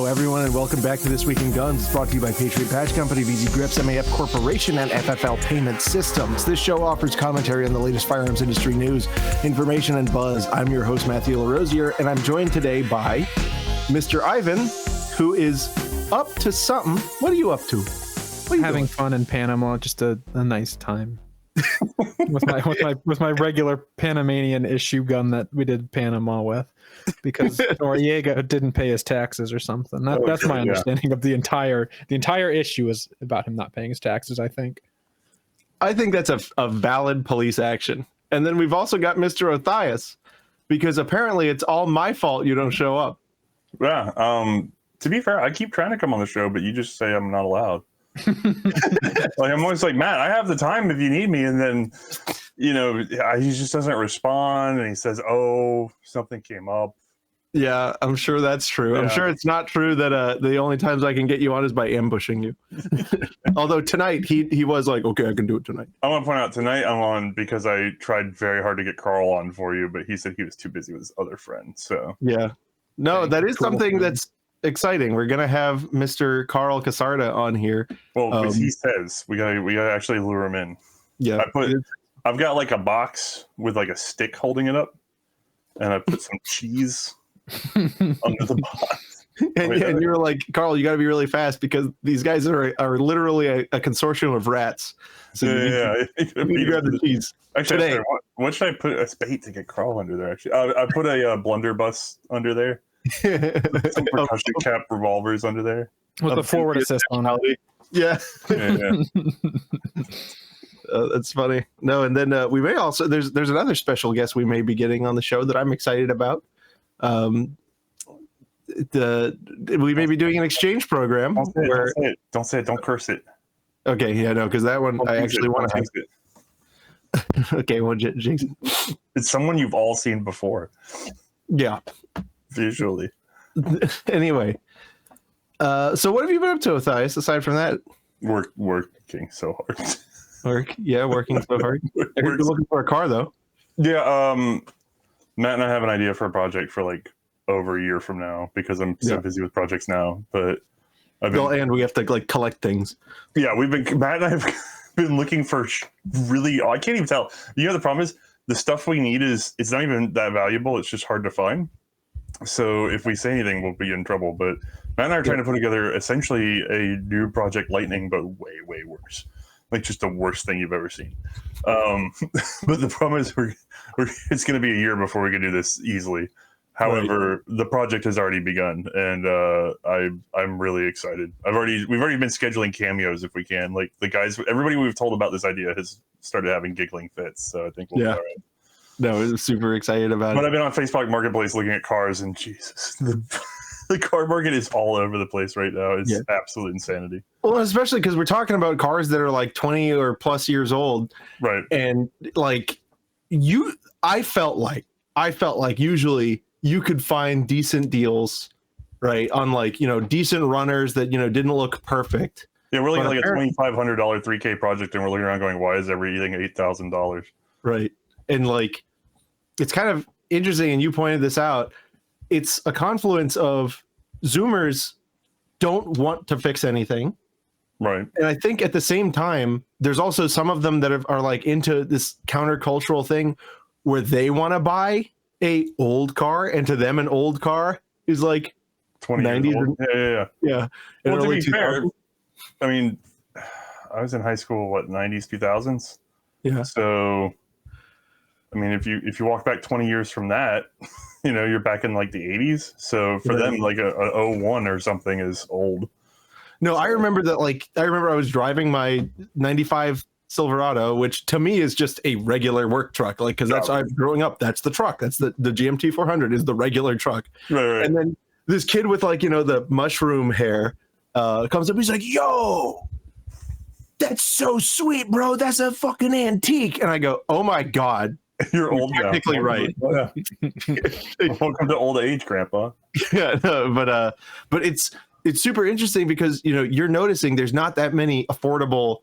everyone, and welcome back to This Week in Guns. It's brought to you by Patriot Patch Company, VZ Grips, MAF Corporation, and FFL Payment Systems. This show offers commentary on the latest firearms industry news, information, and buzz. I'm your host, Matthew LaRosier, and I'm joined today by Mr. Ivan, who is up to something. What are you up to? What are you Having doing? fun in Panama, just a nice time. with my regular Panamanian issue gun that we did Panama with, because Noriega didn't pay his taxes or something. That's my understanding of the entire issue is about him not paying his taxes. I think that's a valid police action. And then we've also got Mr. Othias, because apparently it's all my fault you don't show up. Yeah. To be fair, I keep trying to come on the show, but you just say I'm not allowed. Like, I'm always like, Matt, I have the time if you need me, and then he just doesn't respond, and he says, oh, something came up. Yeah, I'm sure that's true. Yeah. I'm sure it's not true that the only times I can get you on is by ambushing you. Although tonight he was like, okay, I can do it tonight. I want to point out, tonight I'm on because I tried very hard to get Carl on for you, but he said he was too busy with his other friend. So yeah, no, that is something that's exciting. We're gonna have Mr. Carl Casarda on here. Well, because he says we gotta actually lure him in. Yeah, I've got like a box with like a stick holding it up, and I put some cheese under the box. And you're like, Carl, you got to be really fast because these guys are literally a consortium of rats. So you need to grab the cheese. Actually, sorry, what should I put a bait to get Carl under there? Actually, I put a blunderbuss under there. Some percussion cap revolvers under there with the forward assist on it. Yeah. That's funny. No, and then we may also there's another special guest we may be getting on the show that I'm excited about. We may be doing an exchange program. Don't say it. Don't curse it. Okay, yeah, no, because that one I actually want to have it. Okay, well, jinx it. It's someone you've all seen before. Yeah. Visually. Anyway, so what have you been up to, Othias, aside from that? Working so hard. Working so hard. You're looking for a car, though. Yeah, Matt and I have an idea for a project for like over a year from now because I'm so busy with projects now. But and we have to like collect things. Yeah, Matt and I have been looking for really. I can't even tell. The problem is the stuff we need it's not even that valuable. It's just hard to find. So if we say anything, we'll be in trouble. But Matt and I are trying to put together essentially a new Project Lightning, but way, way worse. Like just the worst thing you've ever seen. But the problem is it's going to be a year before we can do this easily. However, the project has already begun, and I'm really excited. We've already been scheduling cameos if we can. Like the guys, everybody we've told about this idea has started having giggling fits. So I think we'll be all right. No, I'm super excited about it. But I've been on Facebook Marketplace looking at cars, and Jesus, the car market is all over the place right now. It's absolute insanity. Well, especially because we're talking about cars that are like 20 or plus years old, right? And like I felt like usually you could find decent deals, right, on like decent runners that didn't look perfect. Yeah, we're looking at like a $2,500 $3K project, and we're looking around going, "Why is everything $8,000?" Right, and like. It's kind of interesting, and you pointed this out. It's a confluence of Zoomers don't want to fix anything. Right. And I think at the same time, there's also some of them that are like into this countercultural thing where they want to buy a old car, and to them an old car is like 90s. Yeah. Well, to be fair, I mean, I was in high school, 90s, 2000s? Yeah. So... I mean, if you walk back 20 years from that, you're back in like the 80s. So for them, like a 01 or something is old. No, I remember that. Like, I was driving my 95 Silverado, which to me is just a regular work truck. Like, because that's growing up, that's the truck. That's the GMT 400 is the regular truck. Right. And then this kid with like, the mushroom hair comes up. He's like, yo, that's so sweet, bro. That's a fucking antique. And I go, oh my God. You're old now. Technically right. Yeah. Welcome to old age, Grandpa. Yeah, no, but it's super interesting because you're noticing there's not that many affordable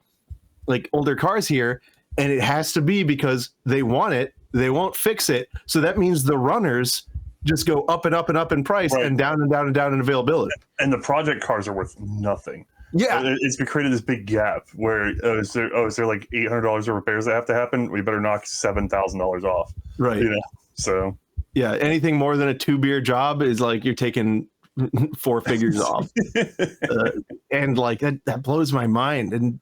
like older cars here, and it has to be because they want it, they won't fix it. So that means the runners just go up and up and up in price, Right. and down and down and down in availability. And the project cars are worth nothing. Yeah, It's created this big gap where is there like $800 of repairs that have to happen? We better knock $7,000 off. right. You know, so Yeah, anything more than a 2-beer job is like you're taking 4 figures off, and like that blows my mind. And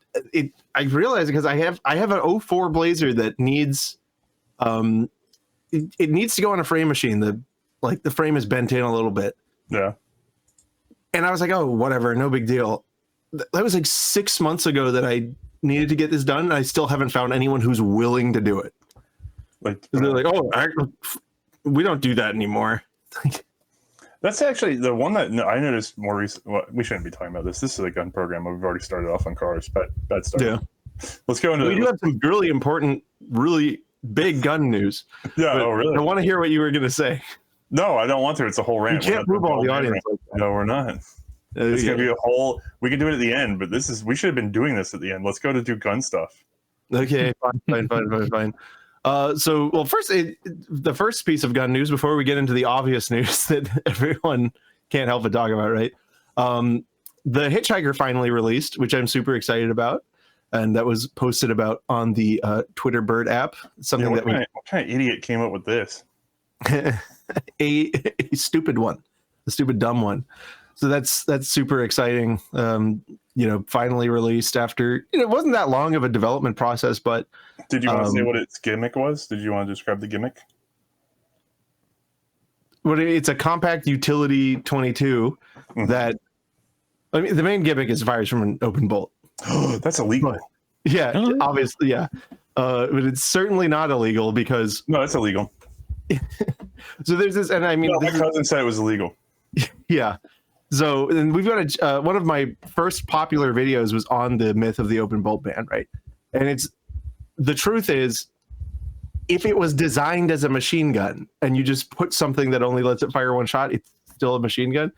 I realize because I have an 04 Blazer that needs it needs to go on a frame machine. The frame is bent in a little bit. Yeah. And I was like, oh, whatever, no big deal. That was like 6 months ago that I needed to get this done, and I still haven't found anyone who's willing to do it. Like They're like, oh, we don't do that anymore. that's actually the one that I noticed more recent. Well, we shouldn't be talking about this. This is a gun program. We've already started off on cars, but bad start. Yeah. Let's go into We do have some really important, really big gun news. Yeah. But Oh, really? I want to hear what you were going to say. No, I don't want to. It's a whole You rant. can't prove all the audience. Like that. No, we're not. It's gonna be a whole. We can do it at the end, but we should have been doing this at the end. Let's go to do gun stuff. Okay, fine. Well, first, the first piece of gun news before we get into the obvious news that everyone can't help but talk about, right? The Hitchhiker finally released, which I'm super excited about, and that was posted about on the Twitter Bird app. Something What kind of idiot came up with this? a stupid one, a stupid dumb one. So that's super exciting. Finally released after it wasn't that long of a development process. But did you want to say what its gimmick was? Did you want to describe the gimmick? It's a compact utility 22 that. I mean, the main gimmick is fires from an open bolt. That's illegal. Yeah, obviously, yeah. But it's certainly not illegal because no, it's illegal. So there's this, and I mean, my cousin said it was illegal. Yeah. So, and we've got one of my first popular videos was on the myth of the open bolt ban, right? And the truth is, if it was designed as a machine gun and you just put something that only lets it fire one shot, it's still a machine gun.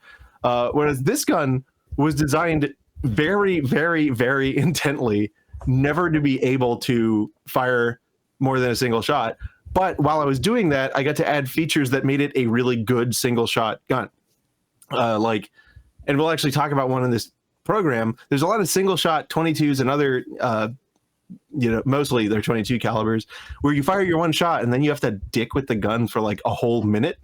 Whereas this gun was designed very, very, very intently, never to be able to fire more than a single shot. But while I was doing that, I got to add features that made it a really good single shot gun. And we'll actually talk about one in this program. There's a lot of single shot 22s and other, mostly they're 22 calibers where you fire your one shot and then you have to dick with the gun for like a whole minute,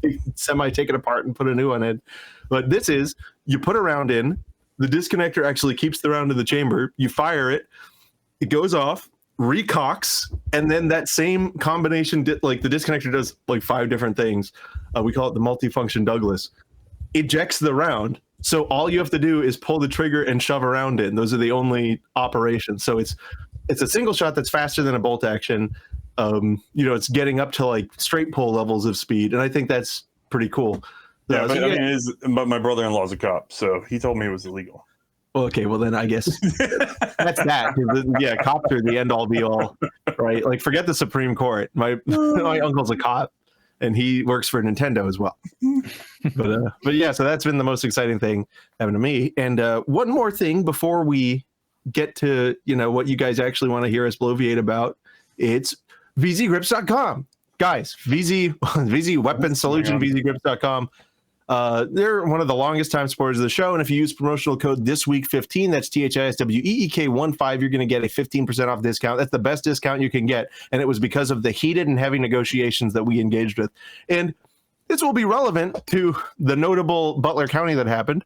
take it apart and put a new one in. But this is, you put a round in, the disconnector actually keeps the round in the chamber, you fire it, it goes off, recocks, and then that same combination, like the disconnector does like 5 different things. We call it the multifunction Douglas. Ejects the round, so all you have to do is pull the trigger and shove a round in. Those are the only operations. So it's a single shot that's faster than a bolt action. It's getting up to like straight pull levels of speed, and I think that's pretty cool. Yeah, but my brother-in-law's a cop, so he told me it was illegal. Okay, well then I guess that's that. Yeah, cops are the end all be all, right? Like forget the Supreme Court. My uncle's a cop, and he works for Nintendo as well. But yeah, so that's been the most exciting thing happened to me. And one more thing before we get to what you guys actually want to hear us bloviate about, it's vzgrips.com. Guys, VZ Weapon Solution, vzgrips.com. They're one of the longest time supporters of the show, and if you use promotional code ThisWeek15, that's THISWEEK15, you're going to get a 15% off discount. That's the best discount you can get, and it was because of the heated and heavy negotiations that we engaged with. And this will be relevant to the notable Butler County that happened.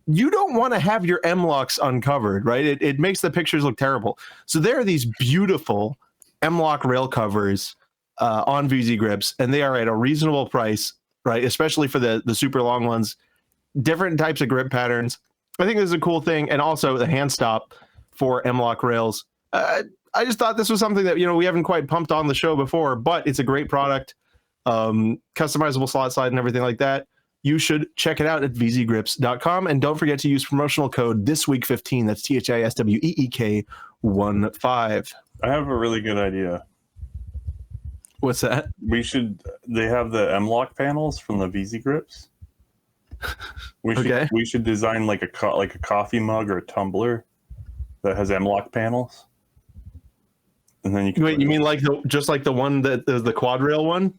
You don't want to have your M-locks uncovered, right? It makes the pictures look terrible. So there are these beautiful M-lock rail covers on VZ Grips, and they are at a reasonable price, right? Especially for the super long ones, different types of grip patterns. I think this is a cool thing. And also the hand stop for M-lock rails. I just thought this was something that, we haven't quite pumped on the show before, but it's a great product. Customizable slot slide and everything like that. You should check it out at vzgrips.com. And don't forget to use promotional code ThisWeek15. That's THISWEEK15. I have a really good idea. What's that? They have the M-lock panels from the VZ Grips. We should design like a coffee mug or a tumbler that has M-lock panels. And then you can wait, you mean like just like the one that the quad rail one?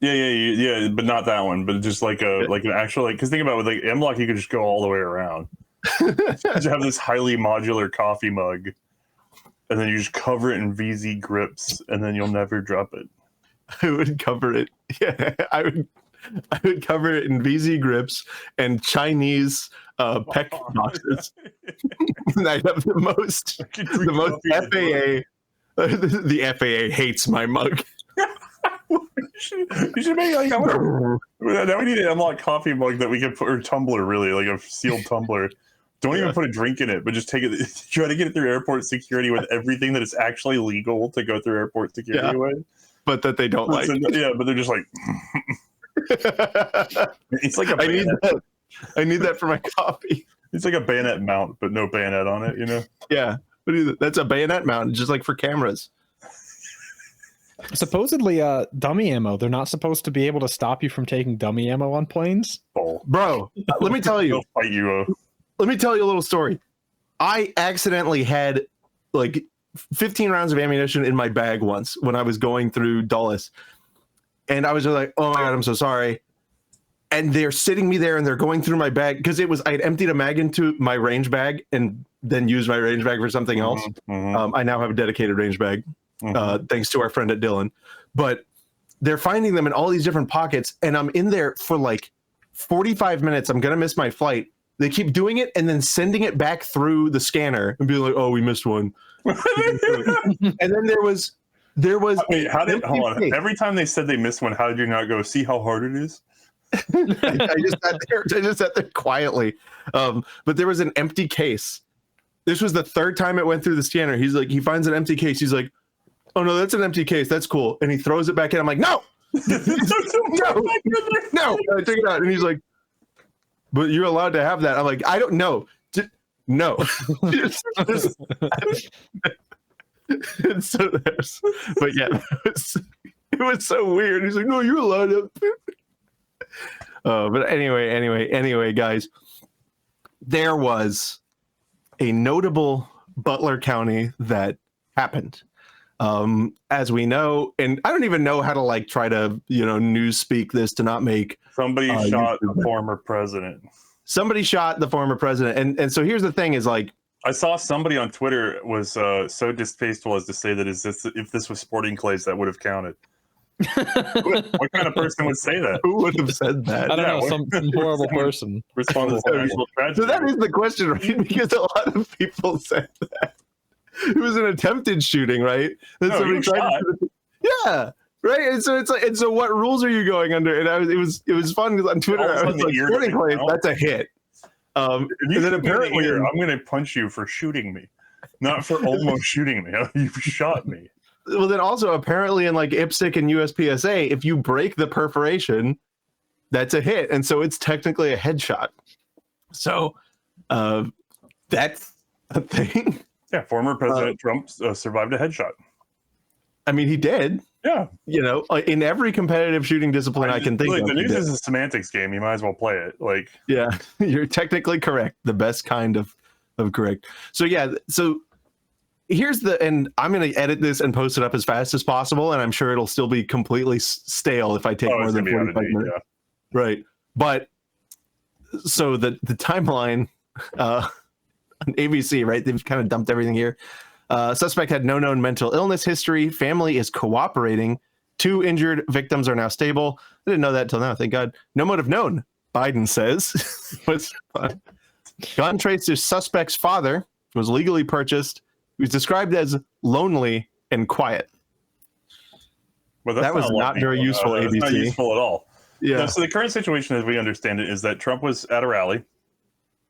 Yeah, but not that one. But just like an actual because think about it, with like M-Lock, you could just go all the way around. You have this highly modular coffee mug, and then you just cover it in VZ grips, and then you'll never drop it. I would cover it. Yeah, I would cover it in VZ grips and Chinese peck boxes. And I have the most FAA. The FAA hates my mug. You should make like now we need an M-Lock coffee mug that we can put, or tumbler, really, like a sealed tumbler. Don't even put a drink in it, but just take it. Try to get it through airport security with everything that is actually legal to go through airport security with. But that they don't like. But they're just like. It's like I need that for my coffee. It's like a bayonet mount, but no bayonet on it. You know. Yeah, that's a bayonet mount, just like for cameras. Supposedly, dummy ammo. They're not supposed to be able to stop you from taking dummy ammo on planes. Bro, let me tell you. They'll fight you. Let me tell you a little story. I accidentally had like 15 rounds of ammunition in my bag once when I was going through Dulles. And I was just like, oh my God, I'm so sorry. And they're sitting me there and they're going through my bag because I had emptied a mag into my range bag and then used my range bag for something else. Mm-hmm. I now have a dedicated range bag, thanks to our friend at Dylan. But they're finding them in all these different pockets. And I'm in there for like 45 minutes. I'm going to miss my flight. They keep doing it and then sending it back through the scanner and being like, "Oh, we missed one." And then there was. Wait, hold on? Every time they said they missed one, how did you not go see how hard it is? I just sat there quietly. But there was an empty case. This was the third time it went through the scanner. He's like, he finds an empty case. He's like, "Oh no, that's an empty case. That's cool." And he throws it back in. I'm like, "No, no." I took it out, and he's like, "But you're allowed to have that." I'm like, "I don't know. No." But yeah, it was so weird. He's like, "No, you're allowed to." But anyway, guys, there was a notable Butler County that happened. As we know, and I don't even know how to like try to news speak this to not make somebody shot the former president. Somebody shot the former president, and so here's the thing: is like I saw somebody on Twitter was so distasteful as to say that if this was sporting clays, that would have counted. What kind of person would say that? Who would have said that? I don't know, some horrible person. Responsible for actual tragedy. So that is the question, right? Because a lot of people said that it was an attempted shooting, right? Yeah, right. And so it's like, and so what rules are you going under? And it was fun because on Twitter I was like, sporting clays, that's a hit. And then apparently, I'm going to punch you for shooting me, not for almost shooting me. You shot me. Well, then also apparently in like IPSC and USPSA, if you break the perforation, that's a hit, and so it's technically a headshot. So that's a thing. Yeah, former President Trump survived a headshot. I mean, he did. Yeah, in every competitive shooting discipline I can think of. The news is a semantics game. You might as well play it. Like, yeah, you're technically correct. The best kind of correct. So yeah, so here's and I'm going to edit this and post it up as fast as possible, and I'm sure it'll still be completely stale if I take more than 45 minutes. Yeah. Right, but so the timeline on ABC, right? They've kind of dumped everything here. Suspect had no known mental illness history. Family is cooperating. 2 injured victims are now stable. I didn't know that till now. Thank God. No motive known, Biden says. What's fun? Gun traced to suspect's father. Was legally purchased. He was described as lonely and quiet. Well, that was not very useful, ABC. Not useful at all. Yeah. No, so the current situation, as we understand it, is that Trump was at a rally.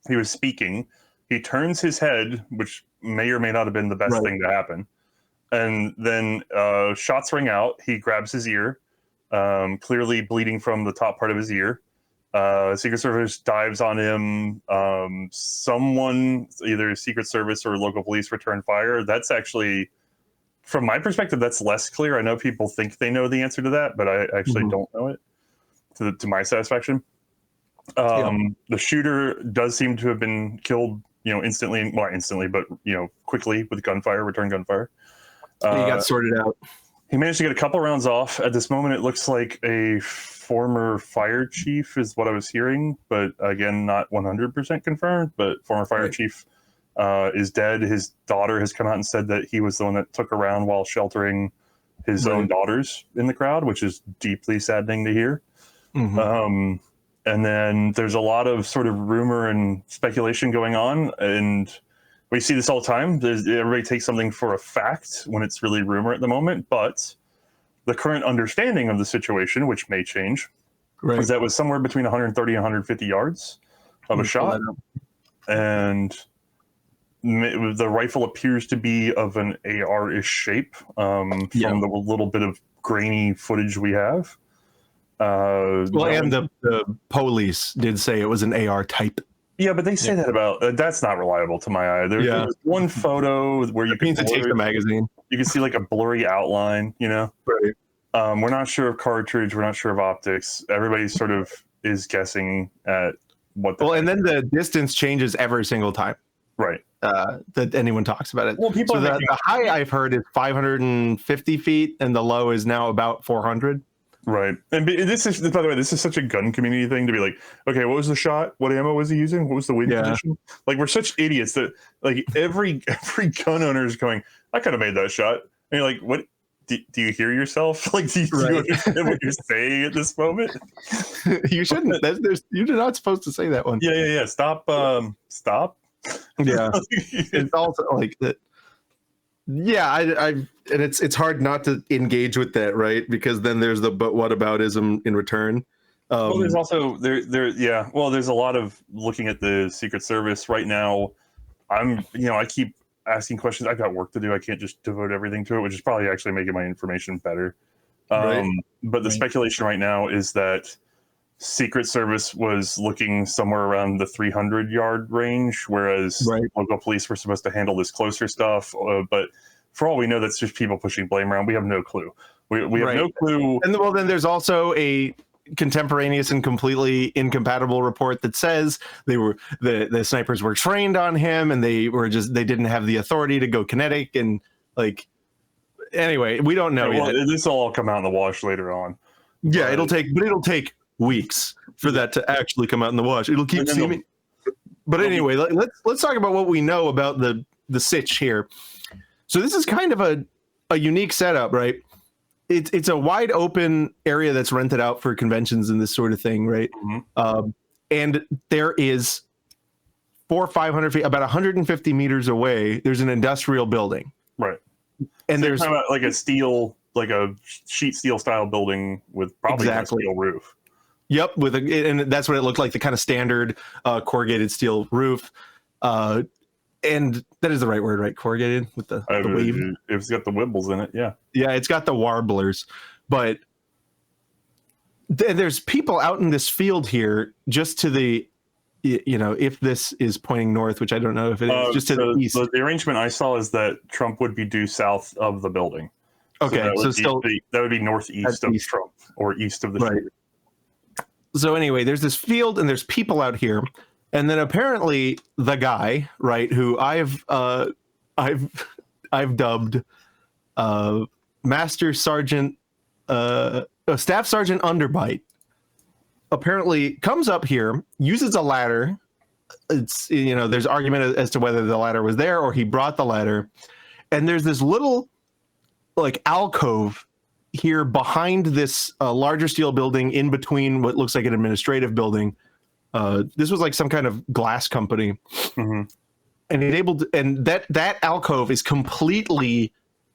He was speaking. He turns his head, which may or may not have been the best thing to happen. And then shots ring out. He grabs his ear, clearly bleeding from the top part of his ear. Secret Service dives on him. Someone, either Secret Service or local police, return fire. That's actually, from my perspective, that's less clear. I know people think they know the answer to that, but I actually don't know it to my satisfaction. The shooter does seem to have been killed, instantly. Well, not instantly, but quickly with gunfire, return gunfire. He got sorted out. He managed to get a couple rounds off. At this moment, it looks like a former fire chief is what I was hearing, but again, not 100% confirmed. But former fire chief is dead. His daughter has come out and said that he was the one that took a round while sheltering his own daughters in the crowd, which is deeply saddening to hear. And then there's a lot of sort of rumor and speculation going on, and we see this all the time. Everybody takes something for a fact when it's really rumor at the moment, but the current understanding of the situation, which may change, is that it was somewhere between 130 and 150 yards of a shot, and the rifle appears to be of an AR-ish shape from the little bit of grainy footage we have. And the police did say it was an AR type. Yeah, but they say that about that's not reliable to my eye. There's one photo where you can take the magazine. You can see like a blurry outline, you know. Right. We're not sure of cartridge. We're not sure of optics. Everybody sort of is guessing at what. And then the distance changes every single time. Right. That anyone talks about it. Well, people the high I've heard is 550 feet, and the low is now about 400. Right. And this is, by the way, this is such a gun community thing to be like, okay, what was the shot? What ammo was he using? What was the weight position? Like, we're such idiots that like every gun owner is going, I could have made that shot. And you're like, what? Do you hear yourself? Like, do you understand what you're saying at this moment? You shouldn't. You're not supposed to say that one. Yeah. Stop. Stop. Yeah. It's also like that. Yeah, and it's hard not to engage with that, right? Because then there's the but what aboutism in return. Well, there's also Well, there's a lot of looking at the Secret Service right now. I keep asking questions. I've got work to do. I can't just devote everything to it, which is probably actually making my information better. But the speculation right now is that Secret Service was looking somewhere around the 300-yard range, whereas local police were supposed to handle this closer stuff. But for all we know, that's just people pushing blame around. We have no clue. We have no clue. And then there's also a contemporaneous and completely incompatible report that says the snipers were trained on him, and they didn't have the authority to go kinetic. And like, anyway, we don't know yet. This will all come out in the wash later on. Yeah, it'll take weeks for that to actually come out in the wash. It'll keep seeming. But anyway, let's talk about what we know about the sitch here. So this is kind of a unique setup, right? It's a wide open area that's rented out for conventions and this sort of thing, right? And there is 400 or 500 feet, about 150 meters away, there's an industrial building, right? And so there's kind of like a sheet steel style building with probably a steel roof. Yep, and that's what it looked like, the kind of standard corrugated steel roof. And that is the right word, right? Corrugated with the weave. It's got the wibbles in it, yeah. Yeah, it's got the warblers. But there's people out in this field here just to the, if this is pointing north, which I don't know if it is, just to the east. So the arrangement I saw is that Trump would be due south of the building. Okay, that would be northeast of Trump or east of the street. So anyway, there's this field and there's people out here, and then apparently the guy, right, who I've dubbed Master Sergeant, Staff Sergeant Underbite, apparently comes up here, uses a ladder. It's there's argument as to whether the ladder was there or he brought the ladder, and there's this little like alcove here behind this larger steel building in between what looks like an administrative building. This was like some kind of glass company. And that alcove is completely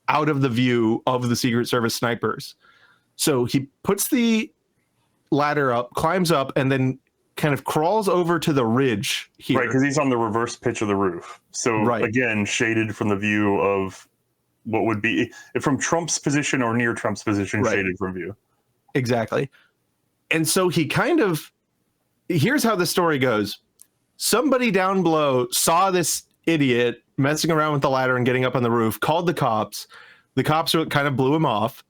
out of the view of the Secret Service snipers. So he puts the ladder up, climbs up, and then kind of crawls over to the ridge here. Right, because he's on the reverse pitch of the roof. So again, shaded from the view of what would be from Trump's position or near Trump's position, shaded from view. Exactly. And so he here's how the story goes. Somebody down below saw this idiot messing around with the ladder and getting up on the roof, called the cops. The cops kind of blew him off.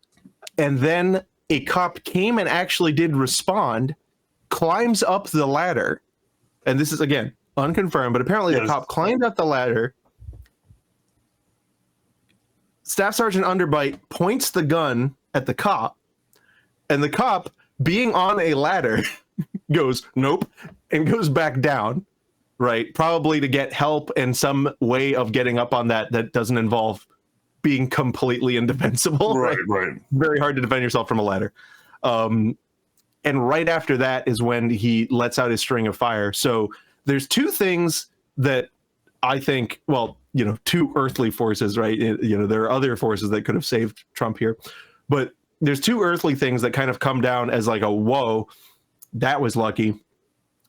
And then a cop came and actually did respond, climbs up the ladder. And this is, again, unconfirmed, but apparently the cop climbed up the ladder, Staff Sergeant Underbite points the gun at the cop, and the cop, being on a ladder, goes, nope, and goes back down, right? Probably to get help and some way of getting up on that doesn't involve being completely indefensible. Right. Very hard to defend yourself from a ladder. And right after that is when he lets out his string of fire. So there's two things that I think, well, two earthly forces, right? There are other forces that could have saved Trump here, but there's two earthly things that kind of come down as like a, whoa, that was lucky.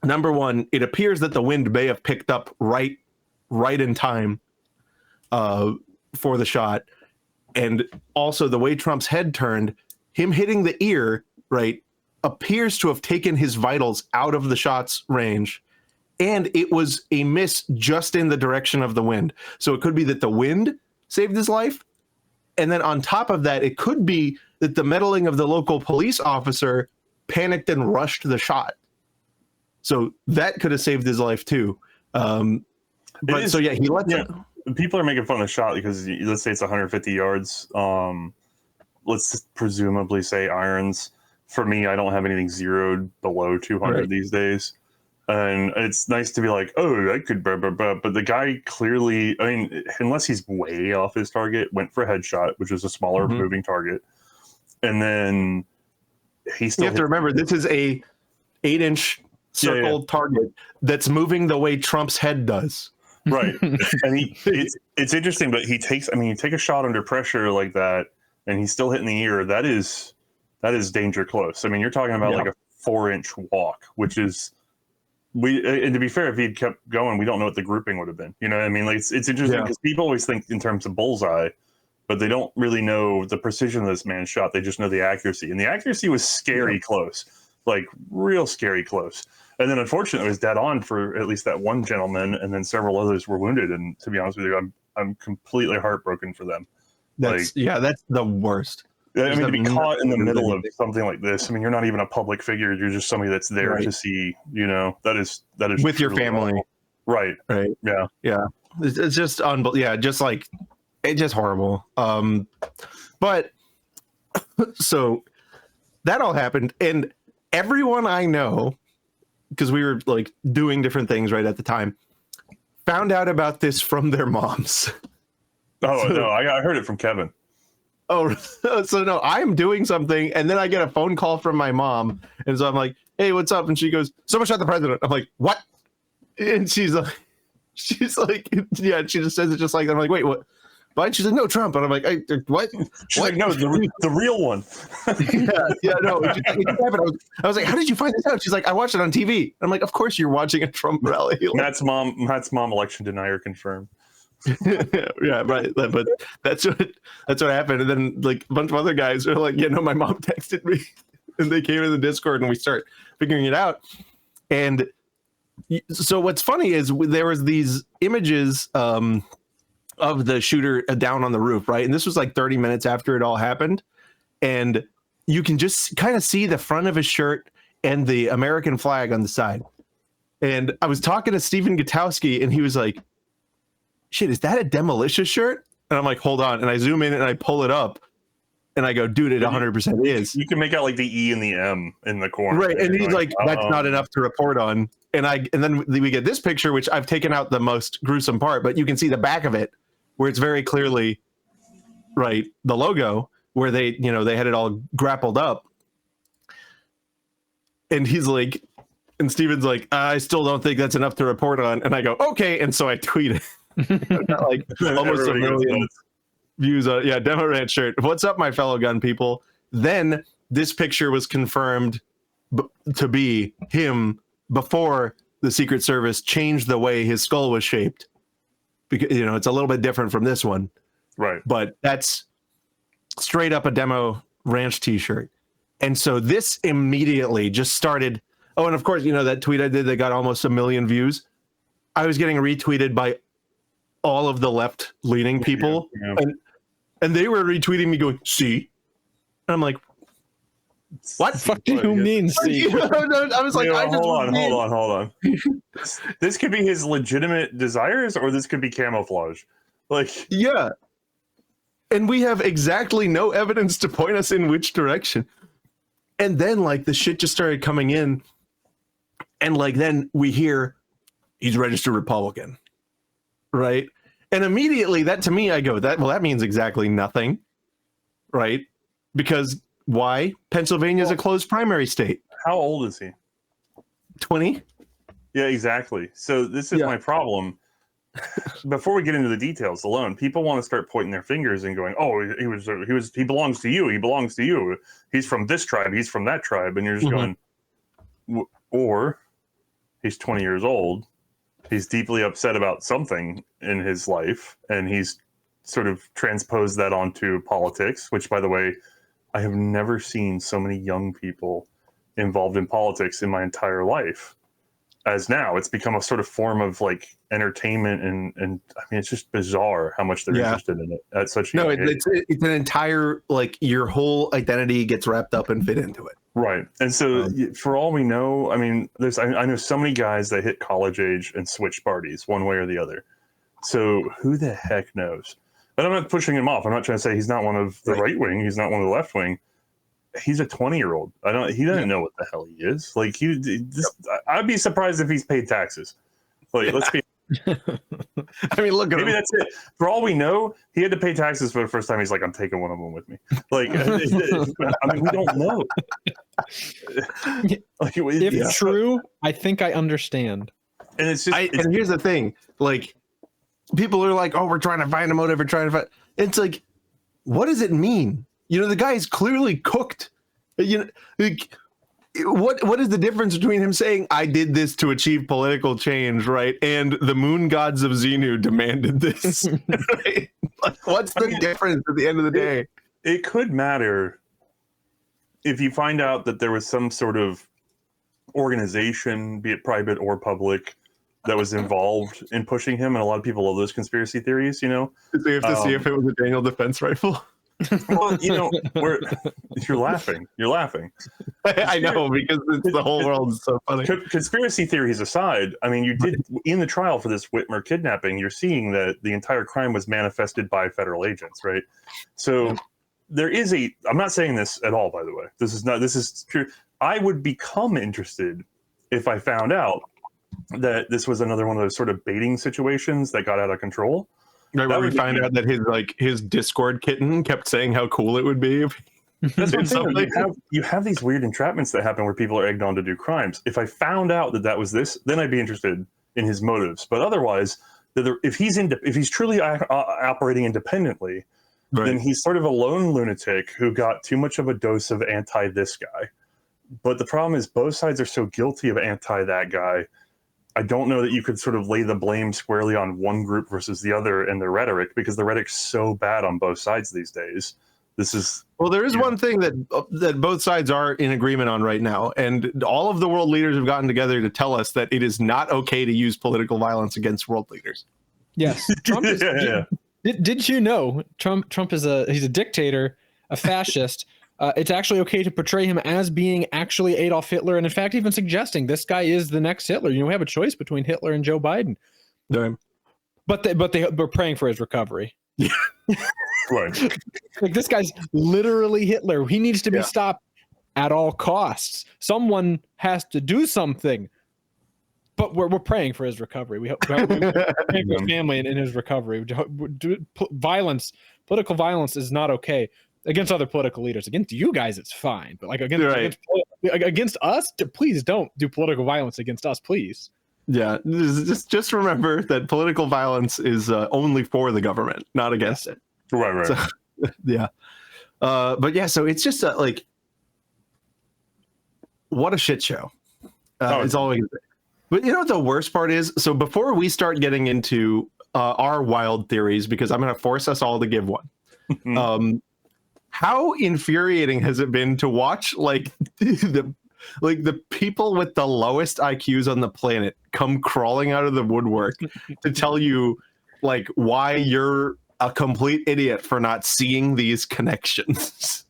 Number one, it appears that the wind may have picked up right in time for the shot. And also the way Trump's head turned, him hitting the ear, right, appears to have taken his vitals out of the shot's range. And it was a miss just in the direction of the wind. So it could be that the wind saved his life. And then on top of that, it could be that the meddling of the local police officer panicked and rushed the shot. So that could have saved his life too. He lets it. People are making fun of the shot because let's say it's 150 yards. Let's presumably say irons. For me, I don't have anything zeroed below 200 these days. And it's nice to be like, oh, that could, but the guy clearly, I mean, unless he's way off his target, went for a headshot, which is a smaller moving target. And then he still. You have to remember, this is a 8-inch circled target that's moving the way Trump's head does. Right. And it's interesting, but you take a shot under pressure like that, and he's still hitting the ear. That is danger close. I mean, you're talking about like a 4-inch walk, which is. And to be fair, if he'd kept going, we don't know what the grouping would have been. You know what I mean? Like it's interesting because people always think in terms of bullseye, but they don't really know the precision of this man's shot. They just know the accuracy. And the accuracy was scary close, like real scary close. And then unfortunately it was dead on for at least that one gentleman, and then several others were wounded. And to be honest with you, I'm completely heartbroken for them. That's the worst. I mean, to be caught in the middle of something like this, I mean, you're not even a public figure. You're just somebody that's there to see, that is with your family. Right. Yeah. It's just unbelievable. Yeah. Just like, it's just horrible. But so that all happened, and everyone I know, because we were like doing different things right at the time, found out about this from their moms. No, I heard it from Kevin. Oh, so no, I'm doing something, and then I get a phone call from my mom, and so I'm like, "Hey, what's up?" And she goes, "Someone shot the president." I'm like, "What?" And she's like, "Yeah." She just says it just like that. I'm like, "Wait, what?" But she's like, "No, Trump." And I'm like, "What?" She's like, "No, the real one." No. I was like, "How did you find this out?" She's like, "I watched it on TV." I'm like, "Of course you're watching a Trump rally." Matt's mom, election denier confirmed. Yeah, right. But that's what happened. And then like a bunch of other guys are like, my mom texted me, and they came in the Discord, and we start figuring it out. And so what's funny is there was these images of the shooter down on the roof, right? And this was like 30 minutes after it all happened, and you can just kind of see the front of his shirt and the American flag on the side. And I was talking to Stephen Gutowski, and he was like, "Shit, is that a Demolition shirt?" And I'm like, "Hold on." And I zoom in and I pull it up, and I go, "Dude, it 100% is." You can make out like the E and the M in the corner. Right. And he's like, "That's not enough to report on." And then we get this picture, which I've taken out the most gruesome part, but you can see the back of it where it's very clearly, right, the logo where they had it all grappled up. And he's like, and Steven's like, "I still don't think that's enough to report on." And I go, "Okay." And so I tweet it. Like almost a million views on Demo Ranch shirt. What's up, my fellow gun people? Then this picture was confirmed to be him before the Secret Service changed the way his skull was shaped, because it's a little bit different from this one, right? But that's straight up a Demo Ranch t-shirt. And so this immediately just started. Oh, and of course, that tweet I did that got almost 1 million views, I was getting retweeted by all of the left-leaning people, and they were retweeting me going, "See?" And I'm like, "What the fuck do you mean, see?" I was like, hold on. This could be his legitimate desires, or this could be camouflage. Like, yeah. And we have exactly no evidence to point us in which direction. And then like the shit just started coming in. And like then we hear he's registered Republican. Right. And immediately that to me, I go, that means exactly nothing. Right. Because why? Pennsylvania is a closed primary state. How old is he? 20. Yeah, exactly. So this is my problem. Before we get into the details alone, people want to start pointing their fingers and going, "Oh, he belongs to you. He belongs to you. He's from this tribe. He's from that tribe." And you're just going, or he's 20 years old. He's deeply upset about something in his life, and he's sort of transposed that onto politics. Which, by the way, I have never seen so many young people involved in politics in my entire life. As now, it's become a sort of form of like entertainment, and I mean, it's just bizarre how much they're interested in it at such. It's an entire like your whole identity gets wrapped up and fit into it. Right, and so for all we know, I mean, I know so many guys that hit college age and switch parties one way or the other. So who the heck knows? But I'm not pushing him off. I'm not trying to say he's not one of the right wing. He's not one of the left wing. He's a 20-year-old. He doesn't know what the hell he is. Like I'd be surprised if he's paid taxes. Like let's be. I mean, look at maybe him. That's it. For all we know, he had to pay taxes for the first time. He's like, I'm taking one of them with me. Like, I mean, we don't know. If true, I think I understand. And it's just. And here's the thing: like, people are like, "Oh, we're trying to find a motive. We're trying to find." It's like, what does it mean? You know, the guy is clearly cooked. You know, like, what is the difference between him saying I did this to achieve political change, right, and the moon gods of Xenu demanded this? Right? Like, what's the difference at the end of the day? It could matter if you find out that there was some sort of organization, be it private or public, that was involved in pushing him, and a lot of people love those conspiracy theories. You know, they have to see if it was a Daniel defense rifle. Well, you know, you're laughing. You're laughing. I know, because the whole world is so funny. Conspiracy theories aside, I mean, you did in the trial for this Whitmer kidnapping, you're seeing that the entire crime was manifested by federal agents, right? So there is I'm not saying this at all, by the way. This is true. I would become interested if I found out that this was another one of those sort of baiting situations that got out of control. Right, where we find out that his Discord kitten kept saying how cool it would be. That's what I'm saying. You have these weird entrapments that happen where people are egged on to do crimes. If I found out that was this, then I'd be interested in his motives. But otherwise, if he's truly operating independently, then he's sort of a lone lunatic who got too much of a dose of anti this guy. But the problem is both sides are so guilty of anti that guy. I don't know that you could sort of lay the blame squarely on one group versus the other in the rhetoric, because the rhetoric's so bad on both sides these days. There is one thing that both sides are in agreement on right now, and all of the world leaders have gotten together to tell us that it is not okay to use political violence against world leaders. Yes, Trump is. Did you know Trump is he's a dictator, a fascist? It's actually okay to portray him as being actually Adolf Hitler, and in fact, even suggesting this guy is the next Hitler. You know, we have a choice between Hitler and Joe Biden. But they're praying for his recovery. Yeah. Right. Like, this guy's literally Hitler. He needs to be stopped at all costs. Someone has to do something. But we're praying for his recovery. We're praying for his family in his recovery. Political violence is not okay. Against other political leaders, against you guys, it's fine. But like against us, please don't do political violence against us, please. Yeah, just remember that political violence is only for the government, not against it. Right. So, yeah, but yeah, so it's just like, what a shit show. It's always. But you know what the worst part is? So before we start getting into our wild theories, because I'm going to force us all to give one. How infuriating has it been to watch like the people with the lowest IQs on the planet come crawling out of the woodwork to tell you like why you're a complete idiot for not seeing these connections,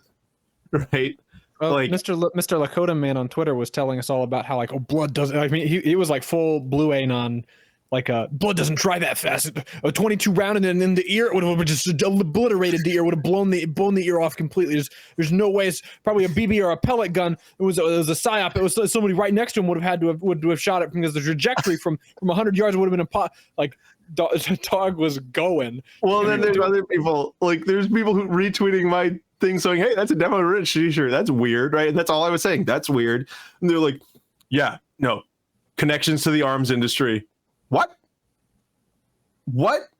right? Well, like Mr. Lakota man on Twitter was telling us all about how like blood doesn't. I mean, he was like full blue anon blood doesn't dry that fast. A 22 round and then in the ear, it would have just obliterated the ear, would have blown the ear off completely. There's no way. It's probably a BB or a pellet gun. It was a psyop. It was somebody right next to him would have shot it, because the trajectory from 100 yards would have been the dog was going. Well, then there's other people, like there's people who retweeting my thing saying, hey, that's a Demo Rich t-shirt. That's weird, right? And that's all I was saying. That's weird. And they're like, yeah, no, connections to the arms industry. What?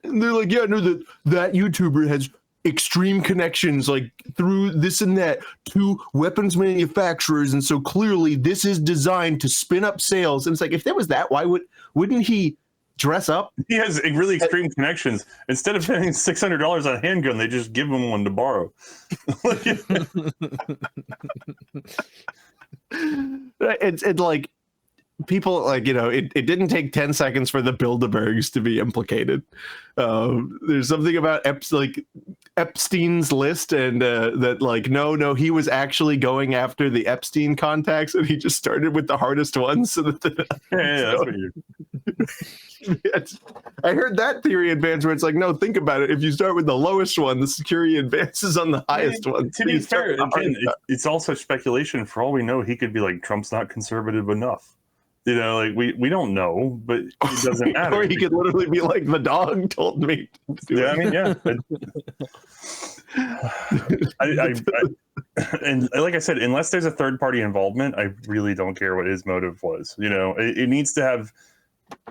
And they're like, yeah, no, that YouTuber has extreme connections, like through this and that, to weapons manufacturers, and so clearly this is designed to spin up sales. And it's like, if there was that, why wouldn't he dress up? He has really extreme connections. Instead of paying $600 on a handgun, they just give him one to borrow. It's like, people, like, you know, it didn't take 10 seconds for the Bilderbergs to be implicated. There's something about Epstein's list, and that, like, no, he was actually going after the Epstein contacts, and he just started with the hardest ones. So that that's weird. I heard that theory advance where it's like, no, think about it. If you start with the lowest one, the security advances on the highest one. To be fair, again, it's all such speculation. For all we know, he could be like, Trump's not conservative enough. You know, like we don't know, but it doesn't matter. Or he could literally be like, the dog told me to do it. I mean, yeah. And like I said, unless there's a third party involvement, I really don't care what his motive was. You know, it needs to have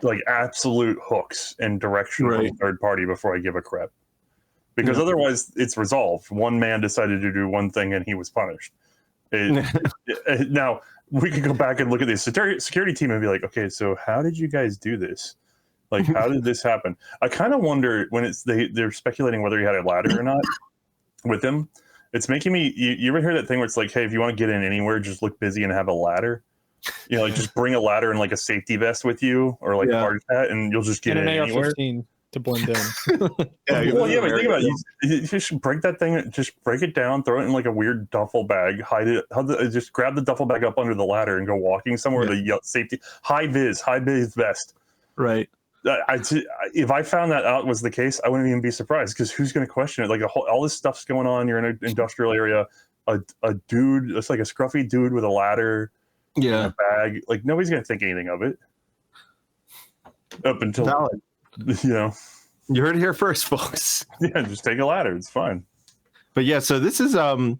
like absolute hooks and direction from the third party before I give a crap. Because otherwise it's resolved. One man decided to do one thing and he was punished. Now, we could go back and look at the security team and be like, okay, so how did you guys do this? Like, how did this happen? I kind of wonder when they're speculating whether he had a ladder or not with him. It's making me, you ever hear that thing where it's like, hey, if you want to get in anywhere, just look busy and have a ladder. You know, like just bring a ladder and like a safety vest with you, or like a hard hat, and you'll just get in anywhere. AR-15 to blend in. But think about it. You should break that thing, just break it down, throw it in like a weird duffel bag, hide it, just grab the duffel bag up under the ladder and go walking somewhere with a safety high vis vest. Right. If I found that out was the case, I wouldn't even be surprised, because who's going to question it? Like all this stuff's going on. You're in an industrial area. A dude, it's like a scruffy dude with a ladder. In a bag. Like nobody's going to think anything of it. Up until Valid. You know, you heard it here first, folks. Yeah, just take a ladder. It's fine. But yeah, so this is the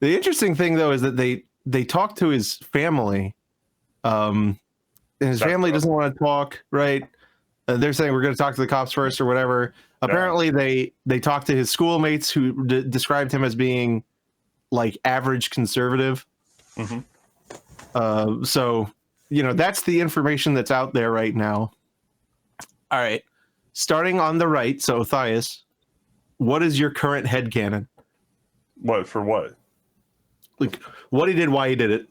interesting thing though is that they talk to his family, and his family doesn't want to talk. Right? They're saying we're going to talk to the cops first or whatever. Apparently, they talked to his schoolmates who described him as being like average conservative. Mm-hmm. So, you know, that's the information that's out there right now. All right. Starting on the right, so Othias, what is your current headcanon? What, for what? Like, what he did, why he did it.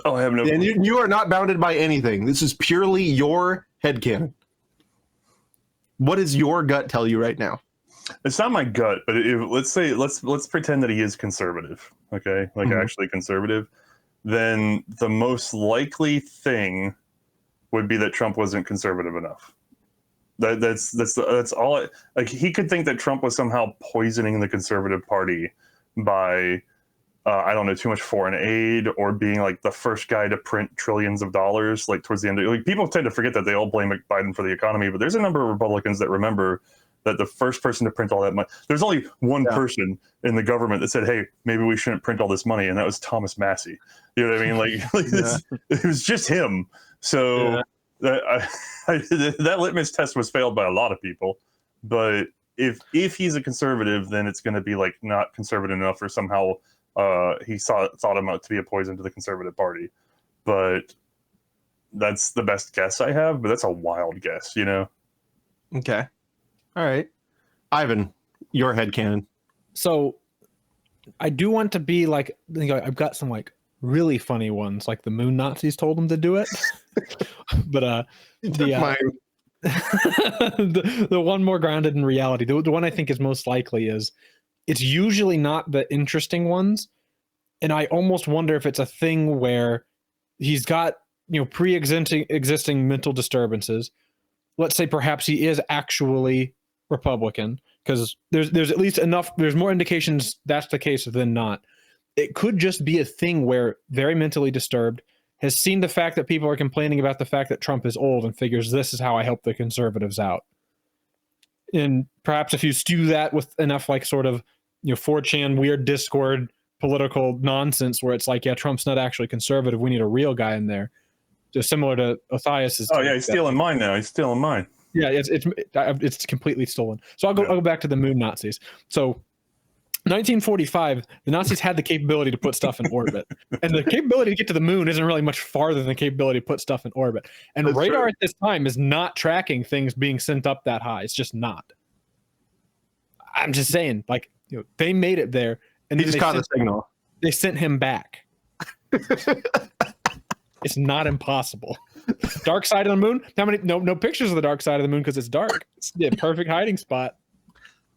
Oh, I have no... And you are not bounded by anything. This is purely your headcanon. What does your gut tell you right now? It's not my gut, but let's pretend that he is conservative, okay? Like actually conservative. Then the most likely thing would be that Trump wasn't conservative enough. That's all. Like he could think that Trump was somehow poisoning the conservative party by, I don't know, too much foreign aid, or being like the first guy to print trillions of dollars. Like towards the end, like people tend to forget that they all blame Biden for the economy, but there's a number of Republicans that remember that the first person to print all that money, there's only one person in the government that said, hey, maybe we shouldn't print all this money. And that was Thomas Massey. You know what I mean? Like it was just him. So that litmus test was failed by a lot of people. But if he's a conservative, then it's going to be like not conservative enough, or somehow he thought him out to be a poison to the conservative party. But that's the best guess I have, but that's a wild guess, you know? Okay. All right. Ivan, your headcanon. So I do want to be like, I've got some like really funny ones, like the moon Nazis told him to do it. But the one more grounded in reality, the one I think is most likely is, it's usually not the interesting ones. And I almost wonder if it's a thing where he's got, you know, pre-existing mental disturbances, let's say perhaps he is actually Republican, because there's at least enough, there's more indications that's the case than not. It could just be a thing where very mentally disturbed, has seen the fact that people are complaining about the fact that Trump is old and figures this is how I help the conservatives out. And perhaps if you stew that with enough like sort of, 4chan weird Discord political nonsense where it's like, yeah, Trump's not actually conservative, we need a real guy in there. Just similar to Othnius's. Oh yeah, he's stealing mine now. He's stealing mine. Yeah, it's completely stolen. So I'll go back to the moon Nazis. So 1945, the Nazis had the capability to put stuff in orbit, and the capability to get to the moon isn't really much farther than the capability to put stuff in orbit. And That's radar true. at this time is not tracking things being sent up that high. It's just not. I'm just saying, like, they made it there, and He just caught the signal. They sent him back. It's not impossible. Dark side of the moon. How many? No pictures of the dark side of the moon because it's dark. It's the perfect hiding spot.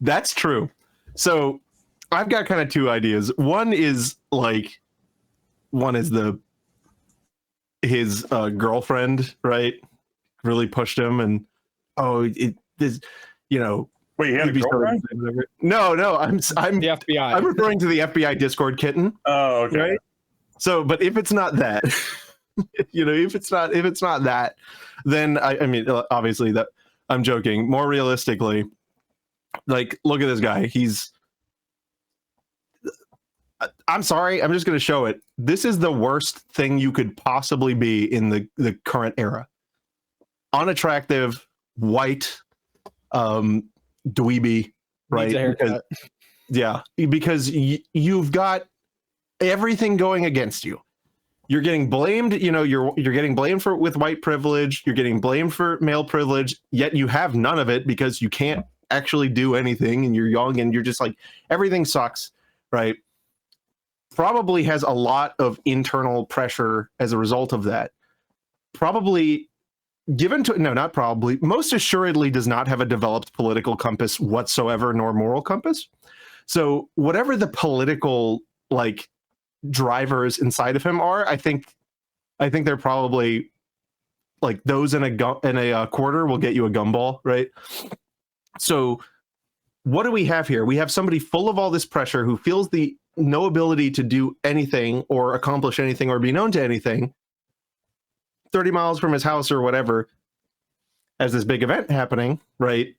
That's true. So I've got kind of two ideas. One is his girlfriend, right? Really pushed him, and Wait, he had a he'd be so girlfriend? excited. No, I'm The FBI. I'm referring to the FBI Discord kitten. Oh, okay. Right? So, but if it's not that, if it's not that, then I mean, obviously that I'm joking. More realistically, like, look at this guy. I'm sorry. I'm just going to show it. This is the worst thing you could possibly be in the current era. Unattractive, white, dweeby, right? Because you've got everything going against you. You're getting blamed, you're getting blamed with white privilege, you're getting blamed for male privilege, yet you have none of it because you can't actually do anything, and you're young, and you're just like, everything sucks, right? Probably has a lot of internal pressure as a result of that. Probably most assuredly does not have a developed political compass whatsoever, nor moral compass. So whatever the political drivers inside of him are, I think they're probably like those in a quarter will get you a gumball, right? So what do we have here? We have somebody full of all this pressure who feels no ability to do anything or accomplish anything or be known to anything, 30 miles from his house or whatever, as this big event happening, right?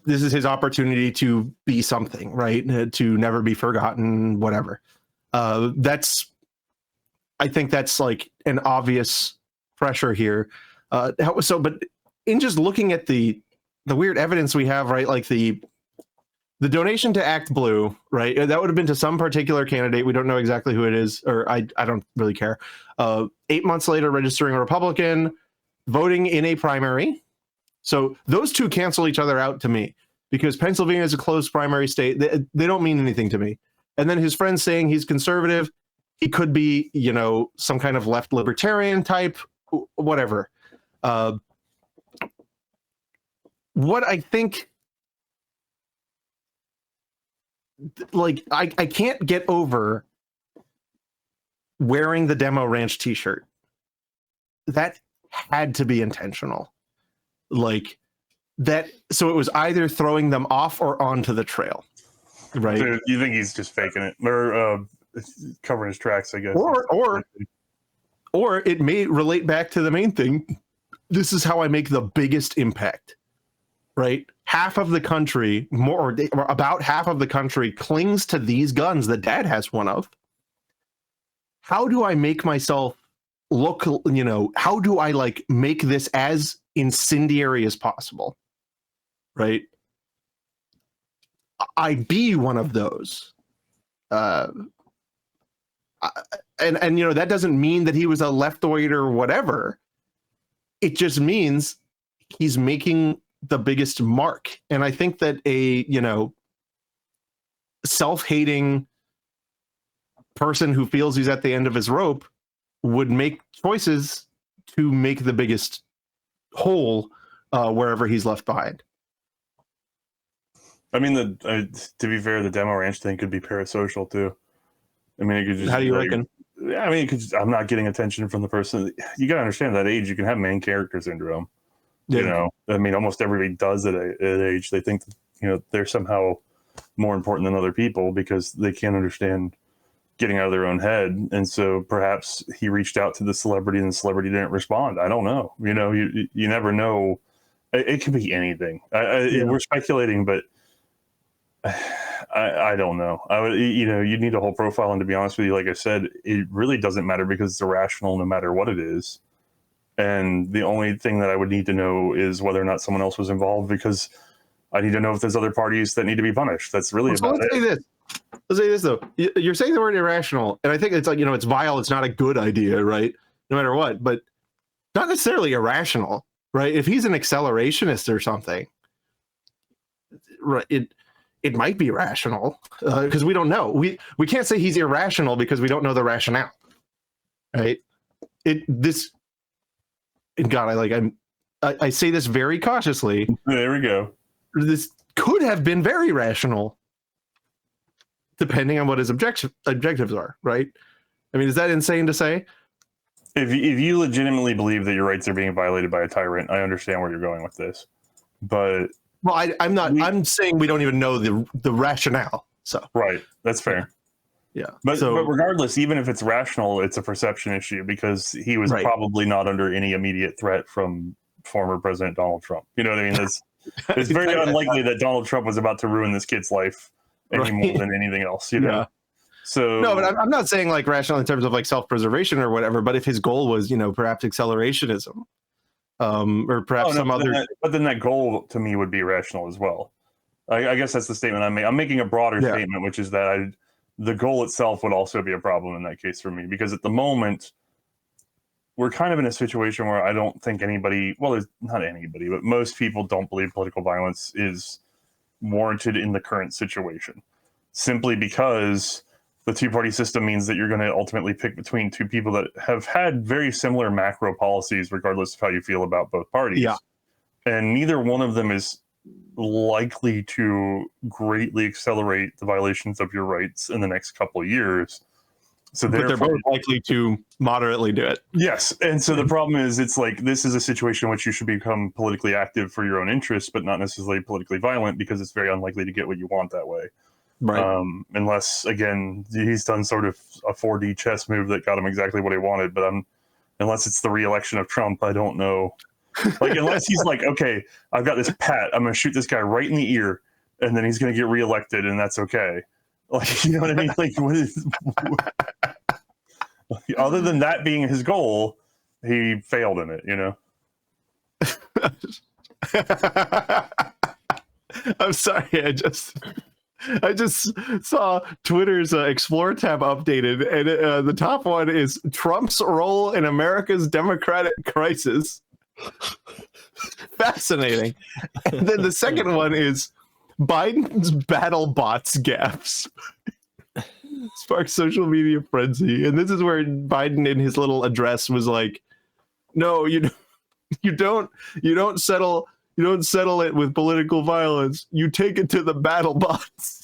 This is his opportunity to be something, right? To never be forgotten, whatever. I think that's like an obvious pressure here. But in just looking at the weird evidence we have, right? Like the donation to Act Blue, right? That would have been to some particular candidate. We don't know exactly who it is, or I don't really care. 8 months later, registering a Republican, voting in a primary. So those two cancel each other out to me, because Pennsylvania is a closed primary state. They don't mean anything to me. And then his friends saying he's conservative. He could be, some kind of left libertarian type, whatever. What I think, I can't get over wearing the Demo Ranch t-shirt. That had to be intentional. So it was either throwing them off or onto the trail, right? So you think he's just faking it, or covering his tracks, I guess. Or it may relate back to the main thing. This is how I make the biggest impact, right? Half of the country, about half of the country, clings to these guns that Dad has one of. How do I make myself look? How do I make this as incendiary as possible? Right? I be one of those. And that doesn't mean that he was a leftoid or whatever. It just means he's making the biggest mark. And I think that a self-hating person who feels he's at the end of his rope would make choices to make the biggest hole wherever he's left behind. I mean, to be fair, the Demo Ranch thing could be parasocial too. I mean, it could just. How do you reckon? Yeah, I mean, I'm not getting attention from the person. You got to understand, at that age, you can have main character syndrome. You know, I mean, almost everybody does at age. They think that, you know, they're somehow more important than other people because they can't understand getting out of their own head. And so perhaps he reached out to the celebrity and the celebrity didn't respond. I don't know. You know, you never know. It could be anything. We're speculating, but I don't know. I would, you know, you need a whole profile. And to be honest with you, like I said, it really doesn't matter because it's irrational no matter what it is. And the only thing that I would need to know is whether or not someone else was involved, because I need to know if there's other parties that need to be punished. That's really about it. Let's say this, though. You're saying the word irrational, and I think it's like, you know, it's vile. It's not a good idea, right? No matter what, but not necessarily irrational, right? If he's an accelerationist or something, right, it might be rational because we don't know. We can't say he's irrational because we don't know the rationale, right? God, I say this very cautiously. There we go. This could have been very rational, depending on what his objectives are, right? I mean, is that insane to say? If you legitimately believe that your rights are being violated by a tyrant, I understand where you're going with this. But I'm not. I'm saying we don't even know the rationale. So right, that's fair. Yeah, but regardless, even if it's rational, it's a perception issue because he was probably not under any immediate threat from former President Donald Trump. You know what I mean? It's very unlikely that Donald Trump was about to ruin this kid's life any more than anything else. You know. Yeah. So no, but I'm not saying like rational in terms of like self-preservation or whatever. But if his goal was, you know, perhaps accelerationism, or perhaps but then that goal to me would be rational as well. I guess that's the statement I'm making. I'm making a broader statement, which is that the goal itself would also be a problem in that case for me, because at the moment we're kind of in a situation where I don't think anybody, well, there's not anybody, but most people don't believe political violence is warranted in the current situation, simply because the two-party system means that you're going to ultimately pick between two people that have had very similar macro policies, regardless of how you feel about both parties. Yeah. And neither one of them is likely to greatly accelerate the violations of your rights in the next couple of years. So they're both likely to moderately do it. Yes. And so the problem is, it's like, this is a situation in which you should become politically active for your own interests, but not necessarily politically violent, because it's very unlikely to get what you want that way. Right. Unless, again, he's done sort of a 4D chess move that got him exactly what he wanted. But unless it's the re-election of Trump, I don't know. Like, unless he's like, okay, I've got this pat, I'm going to shoot this guy right in the ear, and then he's going to get reelected, and that's okay. Like, you know what I mean? Like, what is? Other than that being his goal, he failed in it. You know. I'm sorry. I just saw Twitter's Explore tab updated, and the top one is Trump's role in America's democratic crisis. Fascinating. And then the second one is Biden's battle bots gaffes sparks social media frenzy. And this is where Biden in his little address was like, no, you don't settle it with political violence. You take it to the battle box.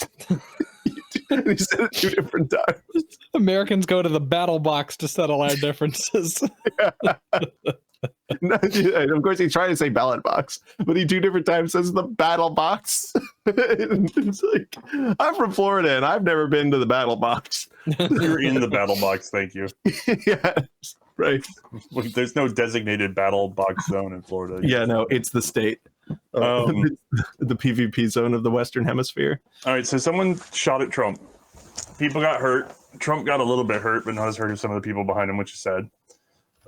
And he said it 2 different times. Americans go to the battle box to settle our differences. No, of course, he's trying to say ballot box, but he 2 different times says the battle box. It's like, I'm from Florida and I've never been to the battle box. You're in the battle box, thank you. Yeah, right. There's no designated battle box zone in Florida. Yeah, no, it's the state. The PvP zone of the Western Hemisphere. All right, so someone shot at Trump. People got hurt. Trump got a little bit hurt, but not as hurt as some of the people behind him, which is sad.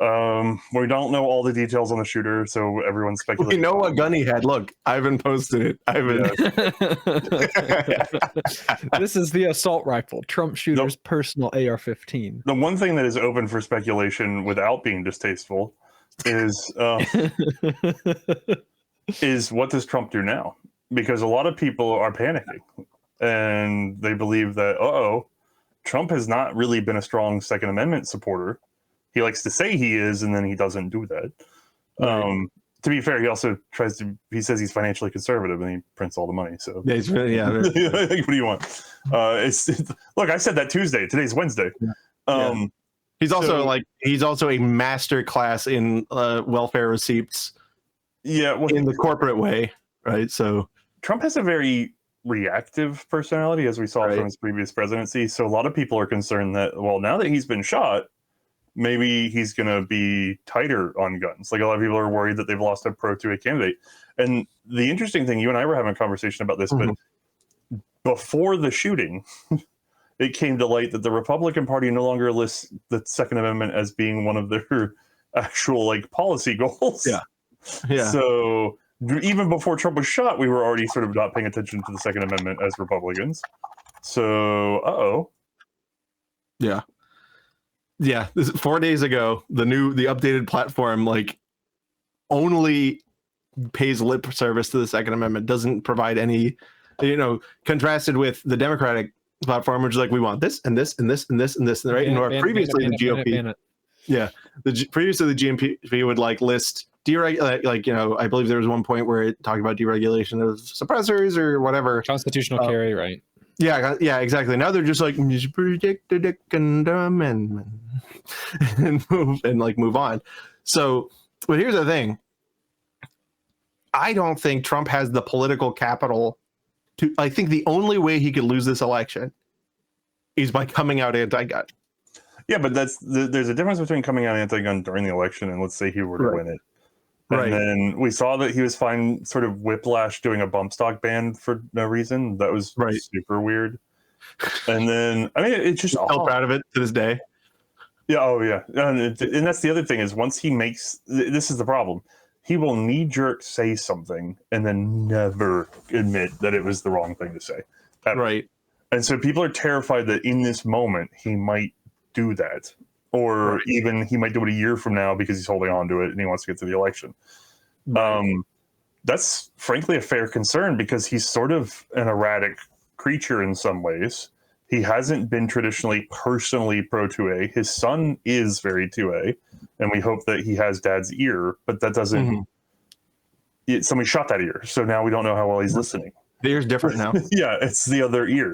We don't know all the details on the shooter, so everyone's speculating. We know what gun he had. Look, Ivan posted it. Ivan. This is the assault rifle, Trump shooter's personal AR-15. The one thing that is open for speculation without being distasteful is what does Trump do now? Because a lot of people are panicking, and they believe that, Trump has not really been a strong Second Amendment supporter. He likes to say he is, and then he doesn't do that. Right. To be fair, he also he says he's financially conservative, and he prints all the money. So yeah, he's really, what do you want? Look, I said that Tuesday. Today's Wednesday. Yeah. He's also a master class in welfare receipts Yeah, well, in the corporate way, right? So Trump has a very reactive personality, as we saw Right. from his previous presidency. So a lot of people are concerned that, well, now that he's been shot, maybe he's going to be tighter on guns. Like, a lot of people are worried that they've lost a pro-2A candidate. And the interesting thing, you and I were having a conversation about this, but before the shooting, it came to light that the Republican Party no longer lists the Second Amendment as being one of their actual like policy goals. Yeah. Yeah. So even before Trump was shot, we were already sort of not paying attention to the Second Amendment as Republicans. So, Yeah. Yeah. 4 days ago, the updated platform like only pays lip service to the Second Amendment, doesn't provide any, contrasted with the Democratic platform, which is like, we want this and this and this and this and this, right? And previously the GOP, previously the GMP would like list I believe there was one point where it talked about deregulation of suppressors or whatever. Constitutional carry, right? Yeah, exactly. Now they're just like predict the amendment and move on. So, but here's the thing. I don't think Trump has the political capital to. I think the only way he could lose this election is by coming out anti-gun. yeah, but there's a difference between coming out anti-gun during the election and let's say he were to win it. And then we saw that he was fine, sort of whiplash doing a bump stock ban for no reason. That was super weird. And then, I mean, it's just still proud of it to this day. Yeah. Oh, yeah. And that's the other thing is once he makes, this is the problem. He will knee-jerk say something and then never admit that it was the wrong thing to say. Right. And so people are terrified that in this moment he might do that. Or even he might do it a year from now because he's holding on to it and he wants to get to the election. That's frankly a fair concern because he's sort of an erratic creature in some ways. He hasn't been traditionally personally pro-2A. His son is very 2A, and we hope that he has dad's ear, but that doesn't... Somebody shot that ear, so now we don't know how well he's listening. The ear's different now. Yeah, it's the other ear.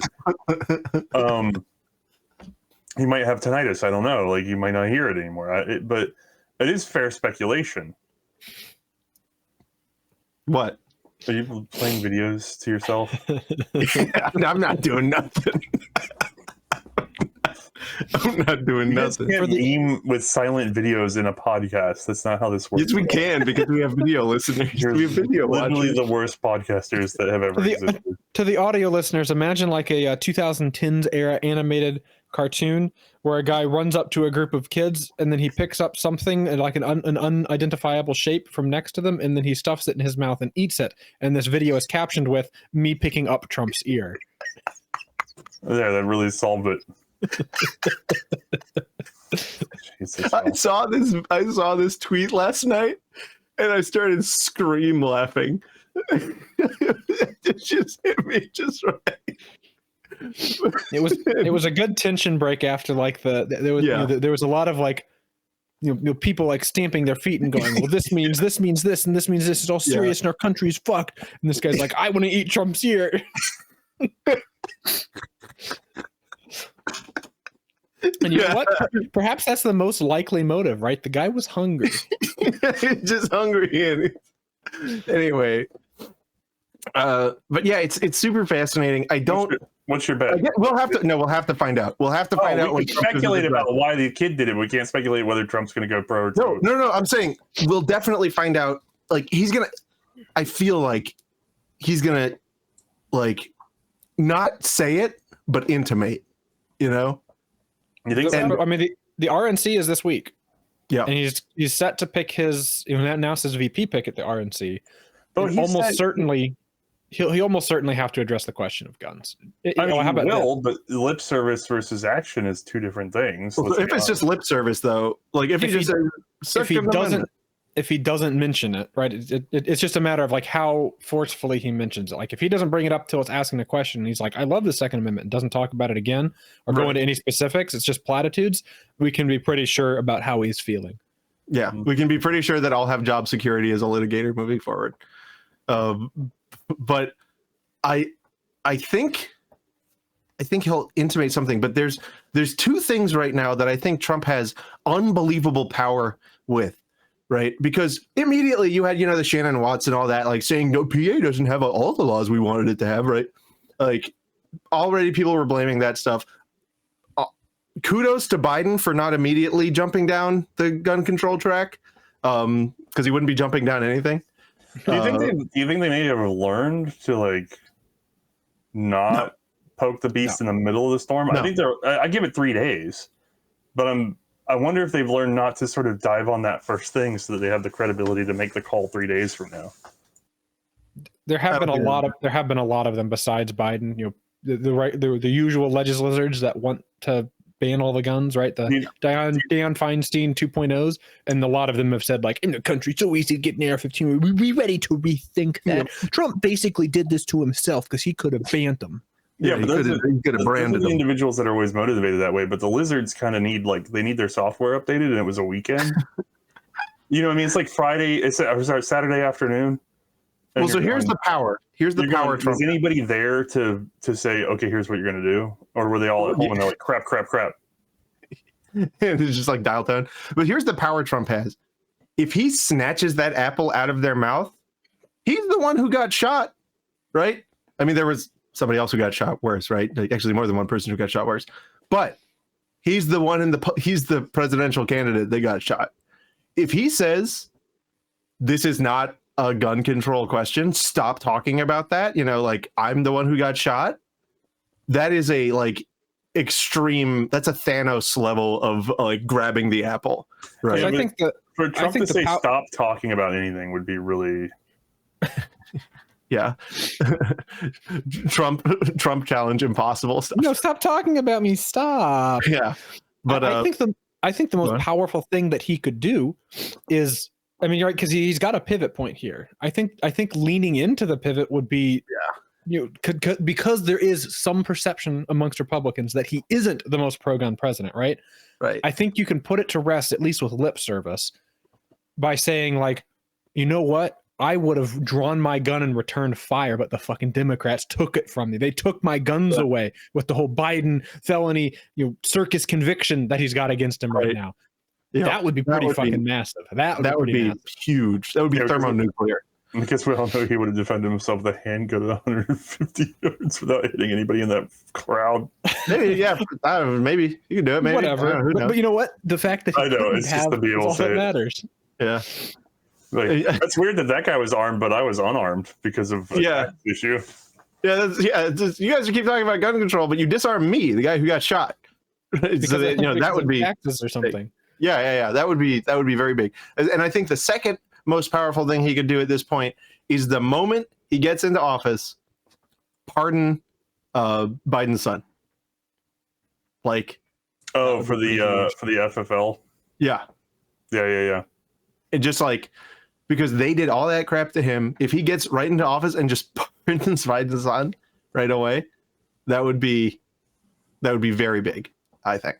He might have tinnitus. I don't know. Like, you might not hear it anymore. But it is fair speculation. What? Are you playing videos to yourself? I'm not doing nothing. I'm not doing nothing. You can't meme with silent videos in a podcast. That's not how this works. Yes, we can because we have video listeners. We have video literally watchers. the worst podcasters that have ever existed. To the audio listeners, imagine like a 2010s era animated cartoon where a guy runs up to a group of kids and then he picks up something like an unidentifiable shape from next to them and then he stuffs it in his mouth and eats it. And this video is captioned with me picking up Trump's ear. Yeah, that really solved it. I saw this tweet last night and I started scream laughing. It just hit me just right. It was a good tension break after like there was a lot of like people like stamping their feet and going, well, this means this and this means this is all serious and our country's fucked. And this guy's like, I want to eat Trump's ear. And you know what? Perhaps that's the most likely motive, right? The guy was hungry. Just hungry. Anyway. But yeah, it's super fascinating. I don't. What's your bet? We'll have to find out. We'll have to find out. We can speculate about why the kid did it. We can't speculate whether Trump's going to go pro or no. I'm saying we'll definitely find out. Like I feel like he's gonna like not say it, but intimate. You know. You think so? I mean, the RNC is this week. Yeah, and he's set to pick his announced his VP pick at the RNC. Oh, He'll almost certainly have to address the question of guns. But lip service versus action is two different things. Well, if it's just lip service, though, like if he doesn't mention it, right? It's just a matter of like how forcefully he mentions it. Like if he doesn't bring it up till it's asking the question, and he's like, "I love the Second Amendment," and doesn't talk about it again or go into any specifics. It's just platitudes. We can be pretty sure about how he's feeling. Yeah, we can be pretty sure that I'll have job security as a litigator moving forward. But I think he'll intimate something. But there's two things right now that I think Trump has unbelievable power with. right? Because immediately you had, the Shannon Watts and all that, like saying, no, PA doesn't have all the laws we wanted it to have, right? Like already people were blaming that stuff. Kudos to Biden for not immediately jumping down the gun control track, because he wouldn't be jumping down anything. Do you think they may have learned to like not poke the beast in the middle of the storm? No. I think I give it 3 days, but I wonder if they've learned not to sort of dive on that first thing so that they have the credibility to make the call 3 days from now. There have been a lot of them besides Biden. The usual legislators that want to ban all the guns, right? The Dianne Feinstein 2.0s, and a lot of them have said, like, in the country, it's so easy to get an AR-15. We're ready to rethink that. Yeah. Trump basically did this to himself because he could have banned them. Yeah, but those are the individuals that are always motivated that way. But the lizards kind of need their software updated, and it was a weekend. You know what I mean? It's like Saturday afternoon. Well, so here's the power. Here's the power. Was anybody there to say, okay, here's what you're going to do? Or were they all at home and they're like, crap? It's just like dial tone. But here's the power Trump has. If he snatches that apple out of their mouth, he's the one who got shot, right? I mean, there was somebody else who got shot worse, right? Like, actually, more than one person who got shot worse. But he's the one he's the presidential candidate that got shot. If he says this is not a gun control question, stop talking about that, like, I'm the one who got shot, that is a extreme, that's a Thanos level of like grabbing the apple, right? I think that for Trump to say stop talking about anything would be really yeah. Trump challenge impossible stuff. No, stop talking about me, stop. Yeah, but I think the most powerful thing that he could do is, I mean, you're right, because he's got a pivot point here. I think leaning into the pivot would be, because there is some perception amongst Republicans that he isn't the most pro-gun president, right? Right. I think you can put it to rest, at least with lip service, by saying, like, you know what? I would have drawn my gun and returned fire, but the fucking Democrats took it from me. They took my guns away with the whole Biden felony, circus conviction that he's got against him right now. Yeah, that would be pretty fucking massive. That would be huge. That would be thermonuclear. I guess we all know he would have defended himself with a handgun at 150 yards without hitting anybody in that crowd. Maybe, yeah, maybe you can do it. Maybe whatever. But you know what? The fact that I know it's just to be able to say that matters. Yeah, that's weird that guy was armed, but I was unarmed because of a issue. Yeah, you guys keep talking about gun control, but you disarm me, the guy who got shot. So that would be taxes or something. Yeah. That would be very big. And I think the second most powerful thing he could do at this point is the moment he gets into office, pardon Biden's son. Like, for the FFL. Yeah. And just like, because they did all that crap to him, if he gets right into office and just pardons Biden's son right away, that would be very big, I think.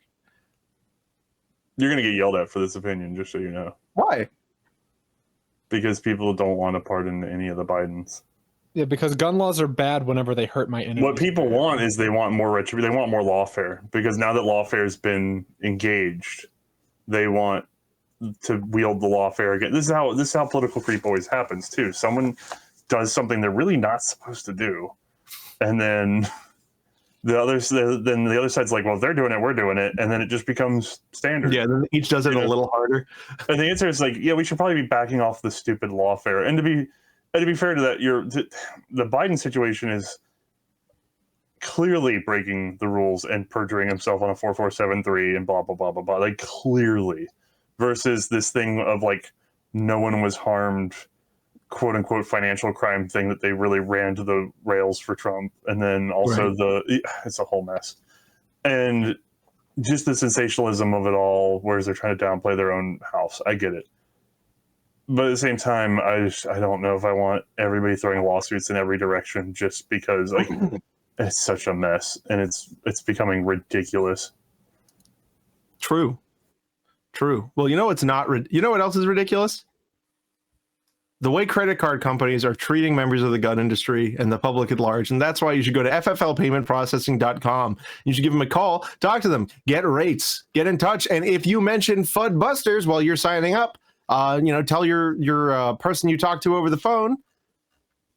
You're going to get yelled at for this opinion, just so you know. Why? Because people don't want to pardon any of the Bidens. Yeah, because gun laws are bad whenever they hurt my enemies. What people want is they want more retribution. They want more lawfare. Because now that lawfare has been engaged, they want to wield the lawfare again. This is how political creep always happens too. Someone does something they're really not supposed to do, and then the other side's like, well, if they're doing it, we're doing it, and then it just becomes standard. Yeah, then each does it a little harder. And the answer is like, yeah, we should probably be backing off the stupid lawfare. And to be fair to that, the Biden situation is clearly breaking the rules and perjuring himself on a 4473 and blah blah blah blah blah. Like, clearly, versus this thing of like no one was harmed, quote unquote financial crime thing that they really ran to the rails for Trump, and then also it's a whole mess, and just the sensationalism of it all, whereas they're trying to downplay their own house. I get it, but at the same time, I don't know if I want everybody throwing lawsuits in every direction just because like it's such a mess and it's becoming ridiculous. True. Well, you know what's not? You know what else is ridiculous? The way credit card companies are treating members of the gun industry and the public at large. And that's why you should go to fflpaymentprocessing.com. You should give them a call, talk to them, get rates, get in touch. And if you mention FUD Busters while you're signing up, tell your person you talk to over the phone,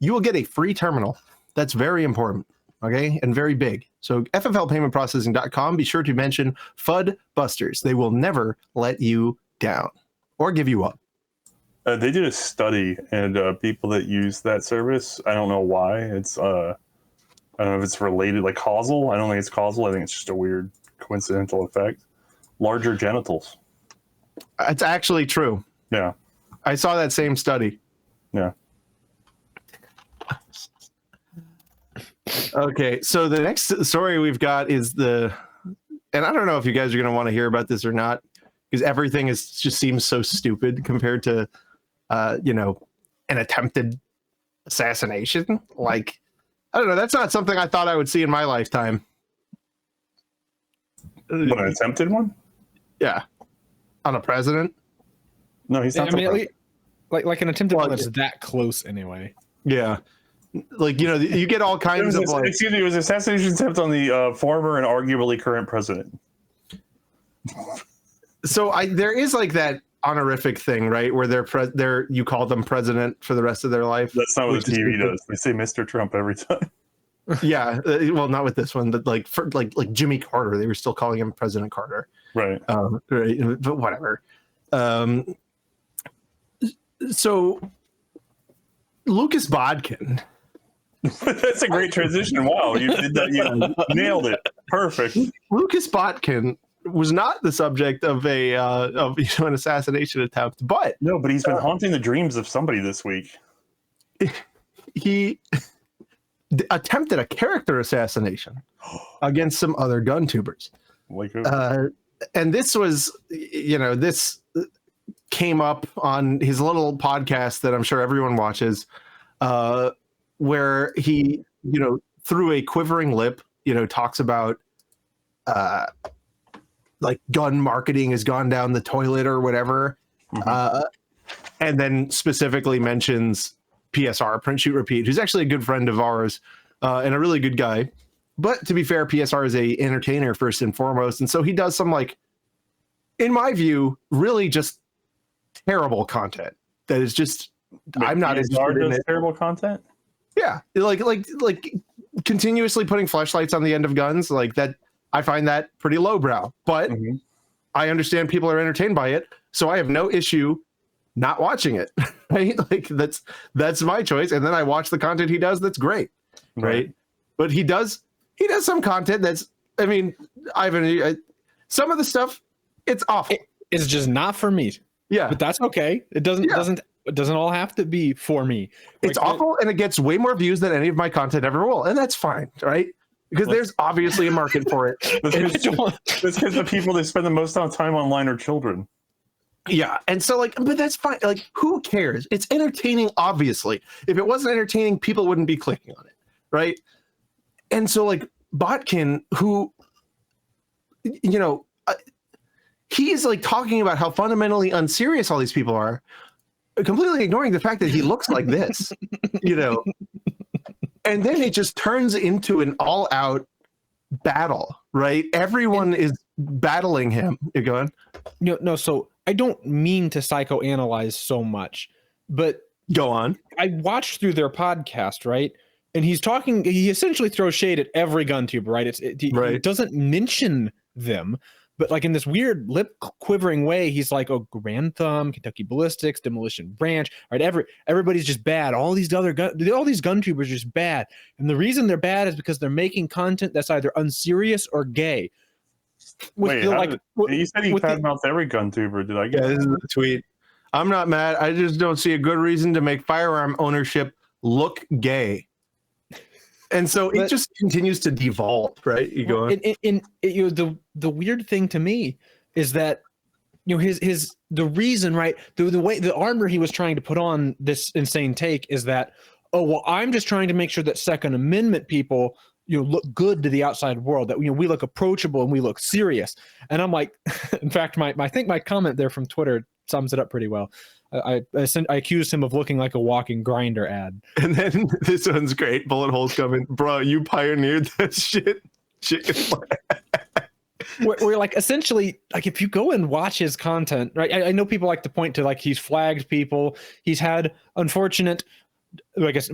you will get a free terminal. That's very important, okay, and very big. So fflpaymentprocessing.com, be sure to mention FUD Busters. They will never let you down or give you up. They did a study, and people that use that service, I don't know why. It's I don't know if it's related, like causal. I don't think it's causal. I think it's just a weird coincidental effect. Larger genitals. It's actually true. Yeah. I saw that same study. Yeah. Okay, so the next story we've got is and I don't know if you guys are going to want to hear about this or not, because everything just seems so stupid compared to, an attempted assassination. Like, I don't know, that's not something I thought I would see in my lifetime. What, an attempted one? Yeah, on a president. No, he's not. I mean, like an attempted one that's that close anyway. Yeah. Like, you get all kinds of like... Excuse me, it was an assassination attempt on the former and arguably current president. So there is like that honorific thing, right? Where you call them president for the rest of their life. That's not what the TV does. They say Mr. Trump every time. Yeah. Well, not with this one, but like Jimmy Carter, they were still calling him President Carter. Right. Right. But whatever. So Lucas Bodkin. That's a great transition. Wow, you did that. You nailed it. Perfect. Lucas Botkin was not the subject of an assassination attempt, but he's been haunting the dreams of somebody this week. He attempted a character assassination against some other gun tubers. And this was, this came up on his little podcast that I'm sure everyone watches, where he, through a quivering lip, talks about like gun marketing has gone down the toilet or whatever. Mm-hmm. And then specifically mentions PSR, print shoot repeat, who's actually a good friend of ours and a really good guy. But to be fair, PSR is a entertainer first and foremost. And so he does some, like, in my view, really just terrible content that is just, I'm not interested in it. Terrible content? Yeah, like continuously putting flashlights on the end of guns, like that. I find that pretty lowbrow, but I understand people are entertained by it, so I have no issue not watching it. Right? Like that's my choice, and then I watch the content he does. That's great, right? But he does some content that's. I mean, some of the stuff, it's awful. It's just not for me. Yeah, but that's okay. It doesn't all have to be for me. It's awful, and it gets way more views than any of my content ever will, and that's fine, right? Because there's obviously a market for it. That's because the people that spend the most time online are children. Yeah, and so but that's fine. Like, who cares? It's entertaining, obviously. If it wasn't entertaining, people wouldn't be clicking on it, right? And so, like, Botkin, who, he's like talking about how fundamentally unserious all these people are, completely ignoring the fact that he looks like this, and then it just turns into an all-out battle, right? Everyone is battling him. You're going? No, so I don't mean to psychoanalyze so much, but go on. I watched through their podcast, right? And he essentially throws shade at every gun tuber, right? He doesn't mention them, but like in this weird lip quivering way, he's like, "Oh, Grand Thumb, Kentucky Ballistics, Demolition Branch, right? Everybody's just bad. All these gun tubers are just bad, and the reason they're bad is because they're making content that's either unserious or gay." Wait, you said he badmouths every gun tuber. Did I get? Yeah, this is the tweet. I'm not mad. I just don't see a good reason to make firearm ownership look gay. And so it just continues to devolve, right? You go on. The weird thing to me is that the reason, right? The way the armor he was trying to put on this insane take is that, oh well, I'm just trying to make sure that Second Amendment people look good to the outside world, that we look approachable and we look serious. And I'm like, in fact, I think my comment there from Twitter sums it up pretty well. I accused him of looking like a walking grinder ad. And then this one's great. Bullet holes coming. Bro, you pioneered that shit. Chicken. where like essentially, like if you go and watch his content, right? I know people like to point to like he's flagged people, he's had unfortunate, I guess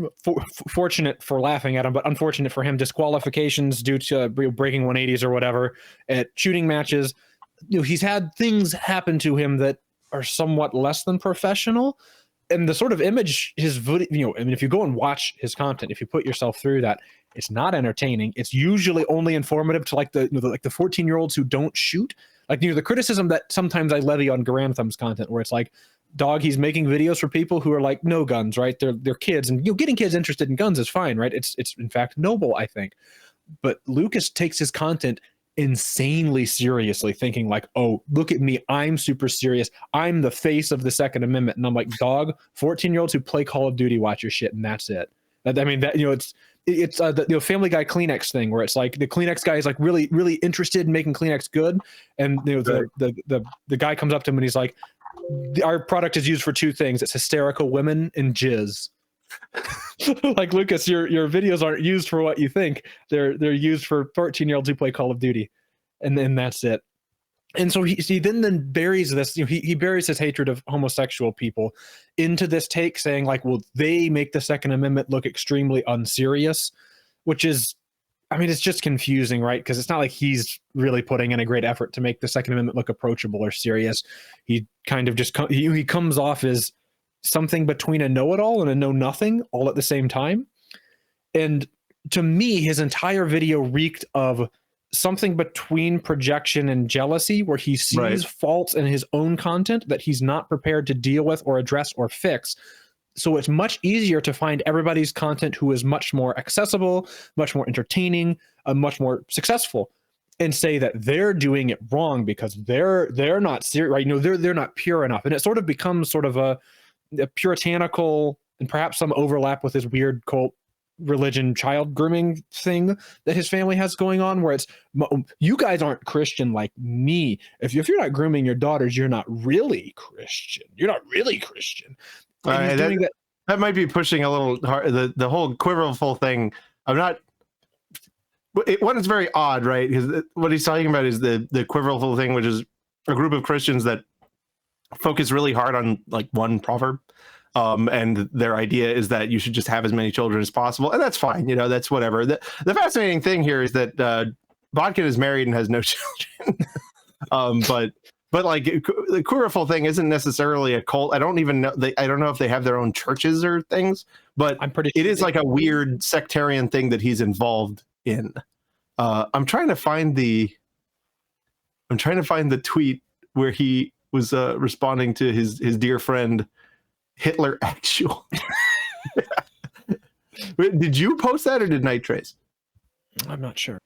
fortunate for laughing at him, but unfortunate for him, disqualifications due to breaking 180s or whatever at shooting matches. He's had things happen to him that are somewhat less than professional. And the sort of image his video, I mean, if you go and watch his content, if you put yourself through that, it's not entertaining. It's usually only informative to like the 14-year-olds who don't shoot. Like, the criticism that sometimes I levy on Garantham's content, where it's like, dog, he's making videos for people who are like no guns, right? They're kids, and getting kids interested in guns is fine, right? It's in fact noble, I think. But Lucas takes his content insanely seriously, thinking like, oh, look at me, I'm super serious, I'm the face of the Second Amendment. And I'm like, dog, 14-year-olds who play Call of Duty watch your shit, and that's it. I mean, that, it's the Family Guy Kleenex thing, where it's like the Kleenex guy is like really, really interested in making Kleenex good, and the guy comes up to him and he's like, our product is used for two things: it's hysterical women and jizz. Like, Lucas, your videos aren't used for what you think. They're used for 14-year-olds who play Call of Duty, and then that's it. And so he then buries this, he buries his hatred of homosexual people into this take, saying like, well, they make the Second Amendment look extremely unserious, which is, I mean, it's just confusing, right? Because it's not like he's really putting in a great effort to make the Second Amendment look approachable or serious. He kind of just he comes off as something between a know-it-all and a know-nothing all at the same time. And to me, his entire video reeked of something between projection and jealousy, where he sees faults in his own content that he's not prepared to deal with or address or fix. So it's much easier to find everybody's content who is much more accessible, much more entertaining, much more successful, and say that they're doing it wrong because they're not serious, right? They're not pure enough. And it sort of becomes sort of a puritanical, and perhaps some overlap with his weird cult religion child grooming thing that his family has going on, where it's, you guys aren't Christian like me. If you're not grooming your daughters, you're not really Christian. You're not really Christian. That might be pushing a little hard. The whole quiverful thing, I'm not. One is very odd, right? Because what he's talking about is the quiverful thing, which is a group of Christians that focus really hard on like one proverb, and their idea is that you should just have as many children as possible, and that's fine. That's whatever. The fascinating thing here is that Bodkin is married and has no children, but like the quiverful thing isn't necessarily a cult. I don't even know. I don't know if they have their own churches or things, but I'm pretty sure it is like a weird sectarian thing that he's involved in. I'm trying to find the tweet where he was responding to his dear friend Hitler Actual. Did you post that or did Night Trace? I'm not sure.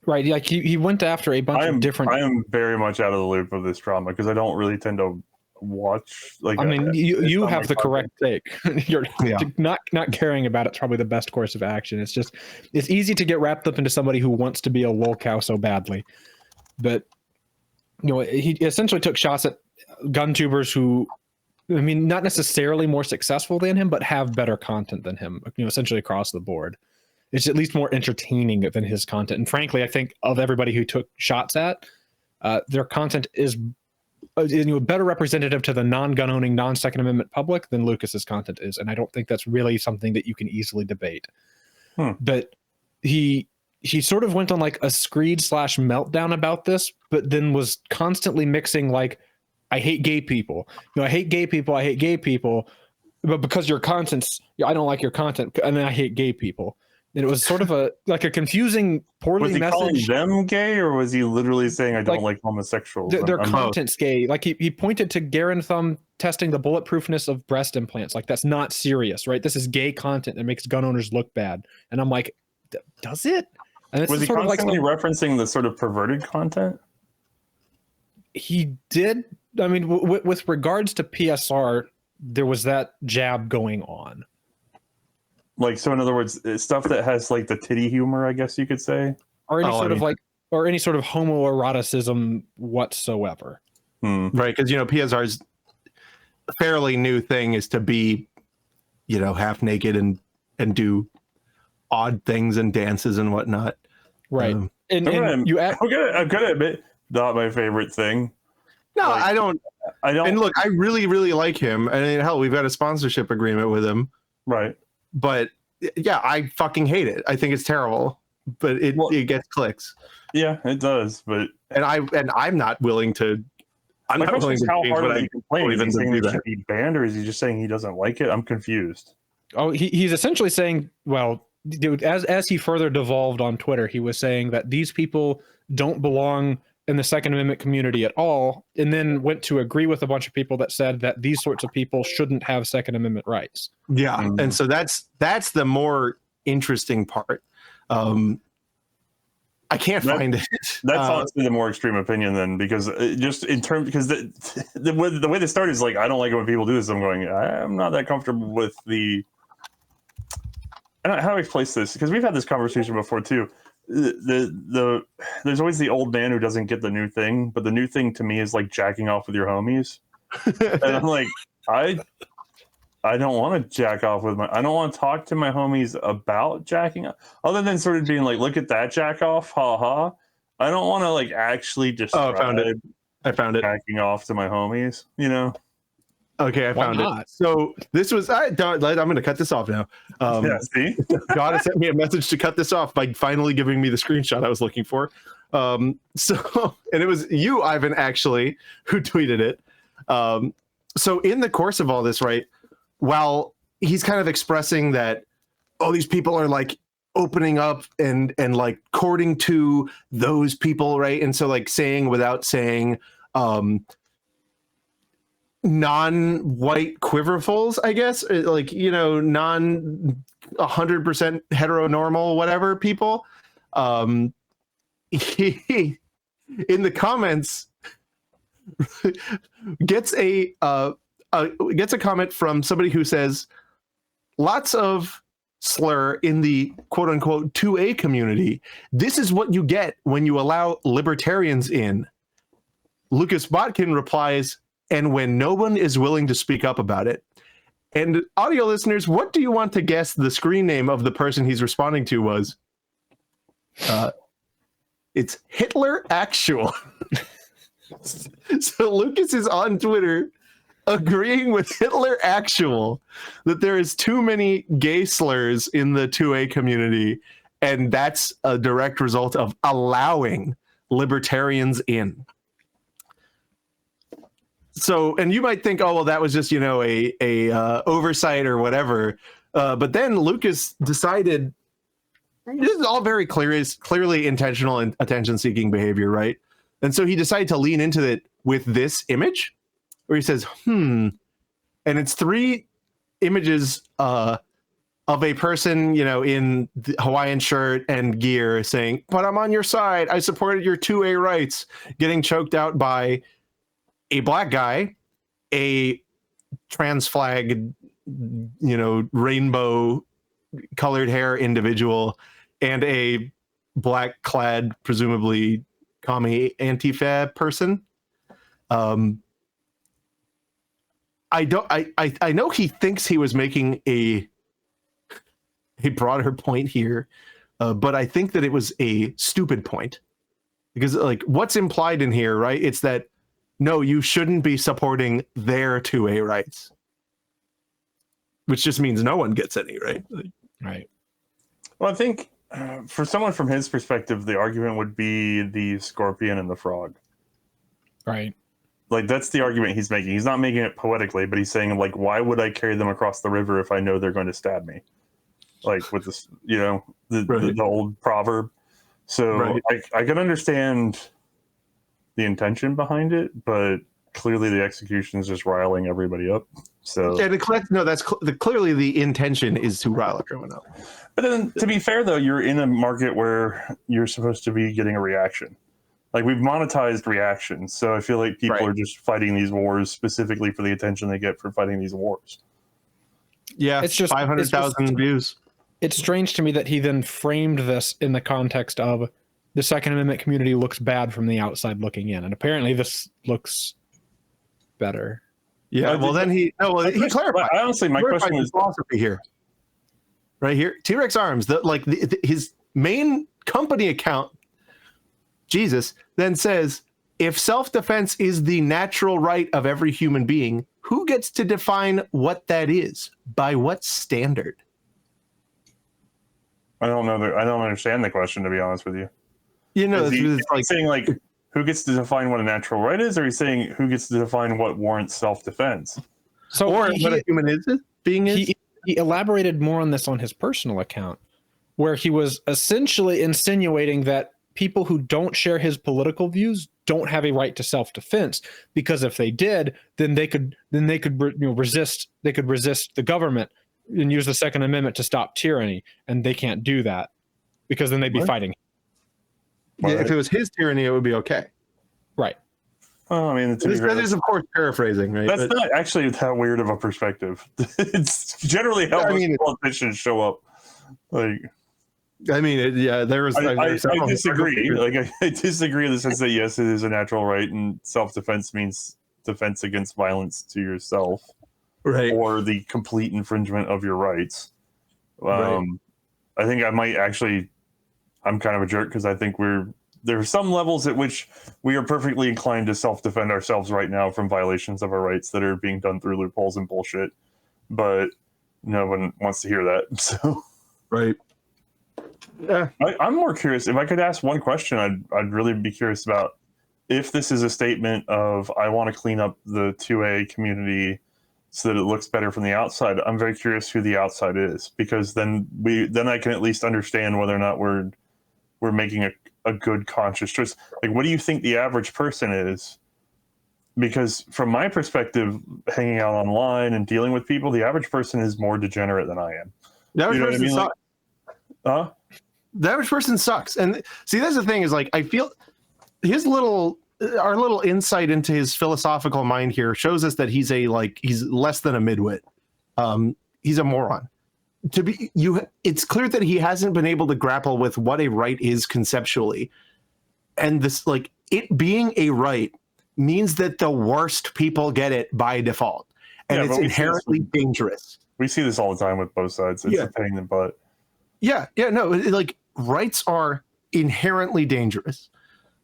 Right, like he went after a bunch of different. I am very much out of the loop of this drama because I don't really tend to watch. Like, I mean, you have the correct take. You're not caring about it's probably the best course of action. It's easy to get wrapped up into somebody who wants to be a lol cow so badly, but he essentially took shots at gun tubers who, I mean, not necessarily more successful than him, but have better content than him. Essentially across the board. It's at least more entertaining than his content. And frankly, I think of everybody who took shots at, their content is better representative to the non-gun owning, non-Second Amendment public than Lucas's content is. And I don't think that's really something that you can easily debate. But he sort of went on like a screed / meltdown about this, but then was constantly mixing like, I hate gay people. I hate gay people. I hate gay people. But because your content's, I don't like your content, and then I hate gay people. And it was sort of a confusing, poorly message. Was he calling them gay, or was he literally saying, I don't like homosexuals? Their content's gay. Like he pointed to Garantham testing the bulletproofness of breast implants. Like, that's not serious, right? This is gay content that makes gun owners look bad. And I'm like, does it? And was he sort constantly of like referencing the sort of perverted content? He did. I mean, with regards to PSR, there was that jab going on. Like, so in other words, stuff that has like the titty humor, I guess you could say, or any sort of homoeroticism whatsoever. Right, because PSR's fairly new thing is to be, half naked and do odd things and dances and whatnot. Right, I'm gonna admit, not my favorite thing. No, Like, I don't. I don't. And look, I really, really like him. And hell, we've got a sponsorship agreement with him. Right. But yeah, I fucking hate it. I think it's terrible. But it gets clicks. Yeah, it does. But I'm not willing to. I'm my not question willing is, to how change hard what are I you complaining? Is he even saying do it that. should be banned, or is he just saying he doesn't like it? I'm confused. Oh, he's essentially saying, well, dude, as he further devolved on Twitter, he was saying that these people don't belong in the Second Amendment community at all, and then went to agree with a bunch of people that said that these sorts of people shouldn't have Second Amendment rights. Yeah, and so that's the more interesting part. I can't find it. That's honestly the more extreme opinion, then, because just in terms, because the way they started is like, I don't like it when people do this. I'm going, I'm not that comfortable with the. I don't know how do I place this, because we've had this conversation before too. There's always the old man who doesn't get the new thing, but the new thing to me is like jacking off with your homies, and I'm like, I don't want to jack off with I don't want to talk to my homies about jacking off, other than sort of being like, look at that jack off, ha ha. I don't want to like actually describe I found it. jacking off to my homies, you know? Okay, I found it. So this was, I'm going to cut this off now. Yeah, see? God has sent me a message to cut this off by finally giving me the screenshot I was looking for. And it was you, Ivan, actually, who tweeted it. So in the course of all this, right, while he's kind of expressing that, oh, these people are like opening up and like courting to those people, right? And so like saying without saying, non-white quiverfuls, I guess, like, you know, non 100% heteronormal, whatever people. He in the comments gets a comment from somebody who says, lots of slur in the quote unquote 2A community. This is what you get when you allow libertarians in. Lucas Botkin replies, and when no one is willing to speak up about it. And audio listeners, what do you want to guess the screen name of the person he's responding to was? It's Hitler Actual. So Lucas is on Twitter agreeing with Hitler Actual that there is too many gay slurs in the 2A community, and that's a direct result of allowing libertarians in. So, and you might think, oh, well, that was just, you know, a oversight or whatever. But then Lucas decided this is all very clearly intentional and attention-seeking behavior, right? And so he decided to lean into it with this image where he says, and it's 3 images of a person, you know, in the Hawaiian shirt and gear saying, but I'm on your side. I supported your 2A rights, getting choked out by a black guy, a trans flag, you know, rainbow colored hair individual, and a black clad, presumably commie Antifa person. I know he thinks he was making a broader point here, but I think that it was a stupid point, because like what's implied in here, right? It's that no, you shouldn't be supporting their 2A rights, which just means no one gets any, right? Right. Well, I think for someone from his perspective, the argument would be the scorpion and the frog. Right. Like, that's the argument he's making. He's not making it poetically, but he's saying, like, why would I carry them across the river if I know they're going to stab me? Like, with this, you know, the old proverb. So I can understand the intention behind it, but clearly the execution is just riling everybody up. So yeah, that's clearly the intention is to rile everyone up. But then, to be fair, though, you're in a market where you're supposed to be getting a reaction. Like, we've monetized reactions, so I feel like people are just fighting these wars specifically for the attention they get for fighting these wars. Yeah, it's just 500,000 views. It's strange to me that he then framed this in the context of the Second Amendment community looks bad from the outside looking in, and apparently this looks better. Yeah, well, then he clarified. Honestly, my question was philosophy here, right here. T-Rex Arms, his main company account, Jesus, then says if self-defense is the natural right of every human being, who gets to define what that is? By what standard? I don't know. I don't understand the question, to be honest with you. You know, Is it's he saying like who gets to define what a natural right is, or are you saying who gets to define what warrants self-defense? So or what a human being is? He elaborated more on this on his personal account, where he was essentially insinuating that people who don't share his political views don't have a right to self-defense, because if they did, then they could resist the government and use the Second Amendment to stop tyranny, and they can't do that because then they'd be fighting. Yeah, if it was his tyranny, it would be okay. Right. Oh, I mean, that is, of course, paraphrasing, right? That's not actually that weird of a perspective. It's generally how politicians show up. Like, I mean, there was. I disagree. Like, I disagree in the sense that yes, it is a natural right, and self-defense means defense against violence to yourself, right, or the complete infringement of your rights. Right. I think I might actually. I'm kind of a jerk because I think there are some levels at which we are perfectly inclined to self-defend ourselves right now from violations of our rights that are being done through loopholes and bullshit, but no one wants to hear that. So, right. Yeah. I'm more curious. If I could ask one question, I'd really be curious about if this is a statement of I want to clean up the 2A community so that it looks better from the outside. I'm very curious who the outside is, because then I can at least understand whether or not we're making a good conscious choice. Like, what do you think the average person is? Because from my perspective, hanging out online and dealing with people, the average person is more degenerate than I am. The average person sucks. The average person sucks. And see, that's the thing is, like, I feel our little insight into his philosophical mind here shows us that he's less than a midwit. He's a moron. It's clear that he hasn't been able to grapple with what a right is conceptually, and this, like, it being a right means that the worst people get it by default, and it's inherently dangerous. We see this all the time with both sides. It's a pain in the butt. No, like, rights are inherently dangerous.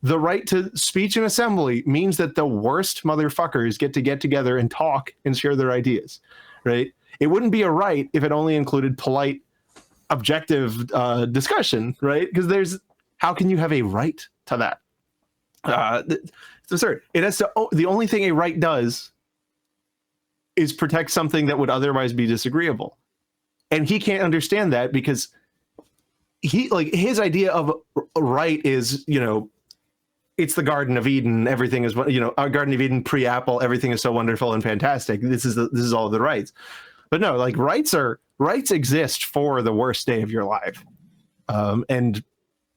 The right to speech and assembly means that the worst motherfuckers get together and talk and share their ideas, right? It wouldn't be a right if it only included polite, objective discussion, right? Because how can you have a right to that? It's absurd. It has to. The only thing a right does is protect something that would otherwise be disagreeable, and he can't understand that because his idea of a right is, it's the Garden of Eden. Everything is, our Garden of Eden pre-Apple. Everything is so wonderful and fantastic. This is all the rights. But no, like, rights exist for the worst day of your life. And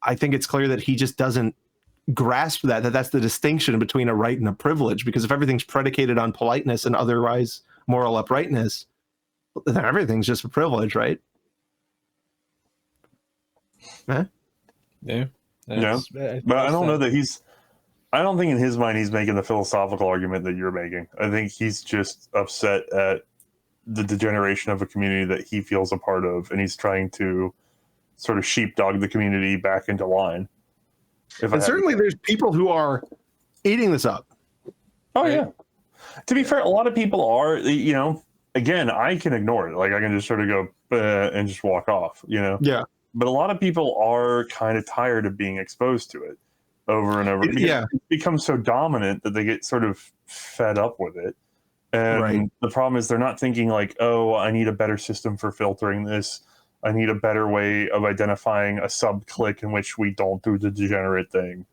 I think it's clear that he just doesn't grasp that's the distinction between a right and a privilege. Because if everything's predicated on politeness and otherwise moral uprightness, then everything's just a privilege, right? Huh? Yeah. But I don't know that I don't think in his mind he's making the philosophical argument that you're making. I think he's just upset at the degeneration of a community that he feels a part of, and he's trying to sort of sheepdog the community back into line. And certainly there's people who are eating this up. Oh, right? Yeah. To be fair, a lot of people are, again, I can ignore it. Like, I can just sort of go and just walk off, Yeah. But a lot of people are kind of tired of being exposed to it over and over. Yeah. It becomes so dominant that they get sort of fed up with it. And the problem is they're not thinking like, oh, I need a better system for filtering this. I need a better way of identifying a sub-click in which we don't do the degenerate thing.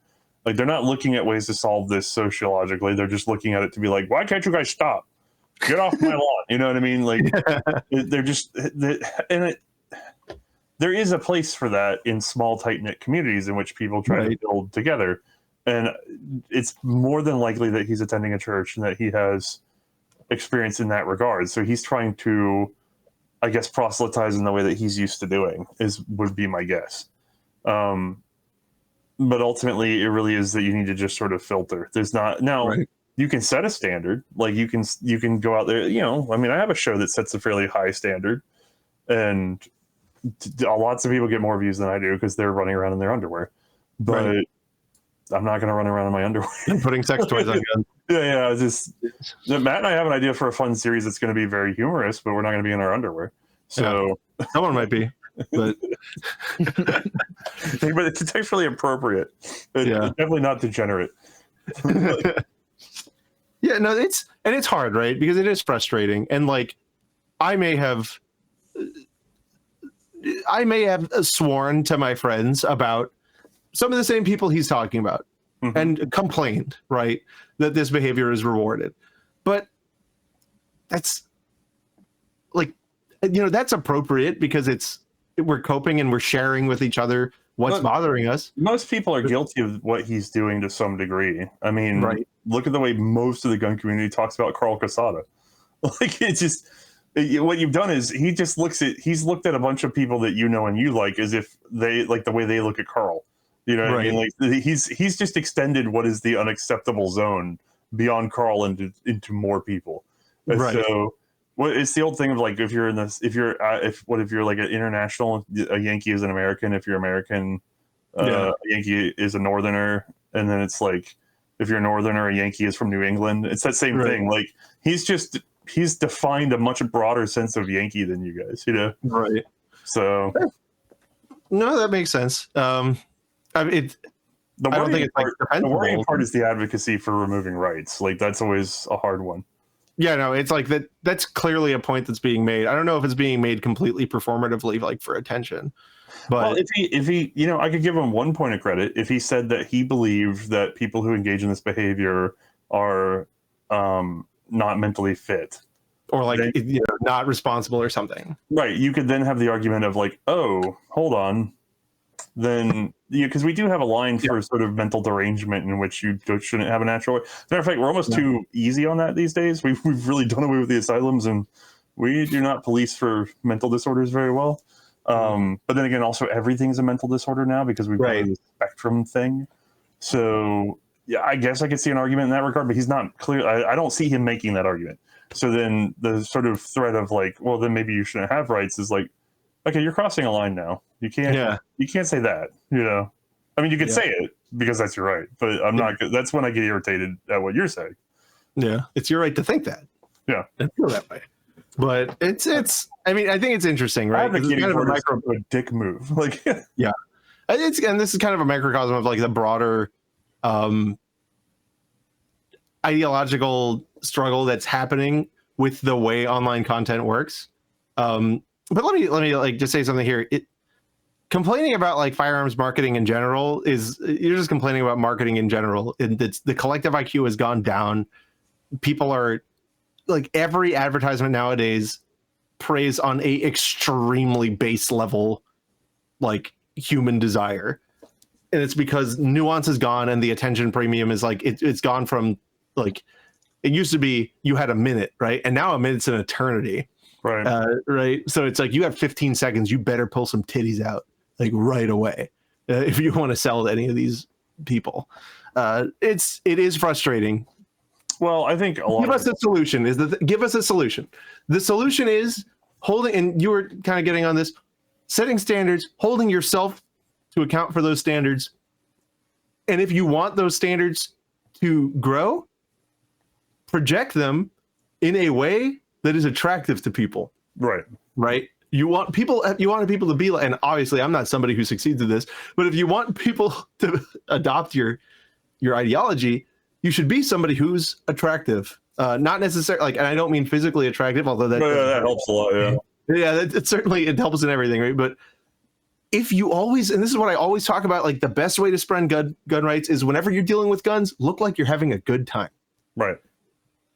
Like, they're not looking at ways to solve this sociologically. They're just looking at it to be like, why can't you guys stop? Get off my lawn. You know what I mean? Like, there is a place for that in small, tight-knit communities in which people try to build together. And it's more than likely that he's attending a church and that he has experience in that regard. So he's trying to, I guess, proselytize in the way that he's used to doing would be my guess. But ultimately, it really is that you need to just sort of filter. There's not now. You can set a standard. Like, you can go out there. I mean, I have a show that sets a fairly high standard, and lots of people get more views than I do because they're running around in their underwear. But I'm not going to run around in my underwear. And putting sex toys on guns. Yeah. Just Matt and I have an idea for a fun series that's going to be very humorous, but we're not going to be in our underwear. So someone might be, but but it's contextually appropriate. It's definitely not degenerate. Yeah, no, it's hard, right? Because it is frustrating, and like I may have sworn to my friends about some of the same people he's talking about and complained, right, that this behavior is rewarded. But that's like, that's appropriate because we're coping and we're sharing with each other what's bothering us. Most people are guilty of what he's doing to some degree. I mean, look at the way most of the gun community talks about Carl Casada. Like, it's just, what you've done is he's looked at a bunch of people that you know and you like as if they like the way they look at Carl. You know what I mean? Like, he's just extended what is the unacceptable zone beyond Carl into more people. Right. So it's the old thing of like, if you're like an international, a Yankee is an American. If you're American, a Yankee is a Northerner. And then it's like, if you're a Northerner, a Yankee is from New England. It's that same thing. Like, he's defined a much broader sense of Yankee than you guys, Right. So. No, that makes sense. The worrying part is the advocacy for removing rights. Like, that's always a hard one. Yeah, no, it's like that's clearly a point that's being made. I don't know if it's being made completely performatively, like for attention. But if he, I could give him one point of credit if he said that he believed that people who engage in this behavior are not mentally fit. Or like, not responsible or something. Right. You could then have the argument of like, oh, hold on. Then, because we do have a line for sort of mental derangement in which you shouldn't have a natural way. As a matter of fact, we're almost too easy on that these days. We've really done away with the asylums, and we do not police for mental disorders very well. But then again, also everything's a mental disorder now because we've got the spectrum thing. So yeah, I guess I could see an argument in that regard, but he's not clear. I don't see him making that argument. So then the sort of threat of like, well, then maybe you shouldn't have rights is like, okay, you're crossing a line now. You can't say that, I mean, you could say it because that's your right, but I'm not. That's when I get irritated at what you're saying. Yeah, it's your right to think that. Yeah, and feel that way. But it's. I mean, I think it's interesting, right? It's kind of a dick move. Like, yeah, and this is kind of a microcosm of like the broader ideological struggle that's happening with the way online content works. But let me like just say something here. Complaining about like firearms marketing in general you're just complaining about marketing in general. The collective IQ has gone down. People are like, every advertisement nowadays preys on a extremely base level, like, human desire, and it's because nuance is gone and the attention premium is like it's gone from like, it used to be you had a minute, right, and now a minute's an eternity. Right. So it's like, you have 15 seconds. You better pull some titties out like right away if you want to sell to any of these people. It is frustrating. Well, I think give us a solution. Give us a solution. The solution is holding, and you were kind of getting on this, setting standards, holding yourself to account for those standards. And if you want those standards to grow, project them in a way that is attractive to people. Right. You want people to be like, and obviously I'm not somebody who succeeds at this, but if you want people to adopt your ideology, you should be somebody who's attractive. Not necessarily like, and I don't mean physically attractive, although that helps a lot. Yeah, it helps in everything, right? But if you always, and this is what I always talk about, like the best way to spread gun rights is whenever you're dealing with guns, look like you're having a good time. Right.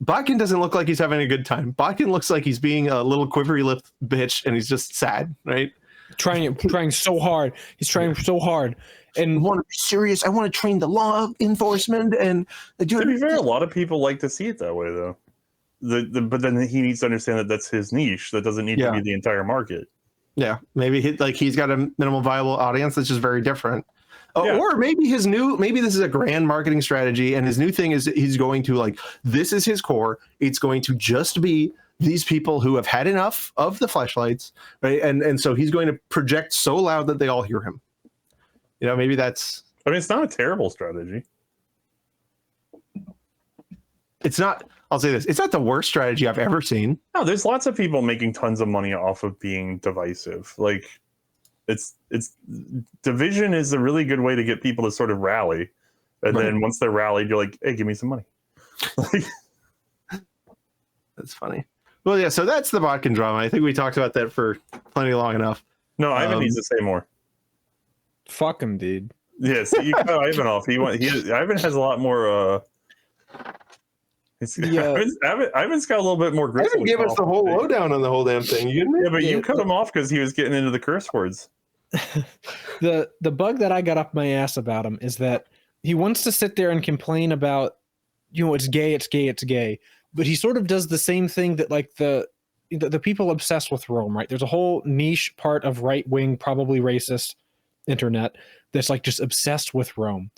Botkin doesn't look like he's having a good time. Botkin looks like he's being a little quivery lip bitch, and he's just sad, right? Trying so hard. He's trying so hard. And I want to be serious. I want to train the law enforcement. And to be fair, a lot of people like to see it that way, though. But then he needs to understand that that's his niche. That doesn't need to be the entire market. Yeah, maybe he's got a minimal viable audience that's just very different. Or maybe maybe this is a grand marketing strategy, and his new thing is he's going to like, this is his core. It's going to just be these people who have had enough of the fleshlights, right? And so he's going to project so loud that they all hear him. Maybe that's I mean, it's not a terrible strategy. It's not. I'll say this: it's not the worst strategy I've ever seen. No, there's lots of people making tons of money off of being divisive. Like, it's division is a really good way to get people to sort of rally, and then once they're rallied, you're like, hey, give me some money. That's funny. Well, yeah. So that's the Botkin drama. I think we talked about that for plenty long enough. No, Ivan needs to say more. Fuck him, dude. Yes, you cut Ivan off. Ivan has a lot more. Ivan's got a little bit more grip. Ivan gave us the whole lowdown on the whole damn thing. Yeah, but you cut him off because he was getting into the curse words. The bug that I got up my ass about him is that he wants to sit there and complain about, it's gay, it's gay, it's gay. But he sort of does the same thing that like the people obsessed with Rome, right? There's a whole niche part of right-wing, probably racist internet that's like just obsessed with Rome.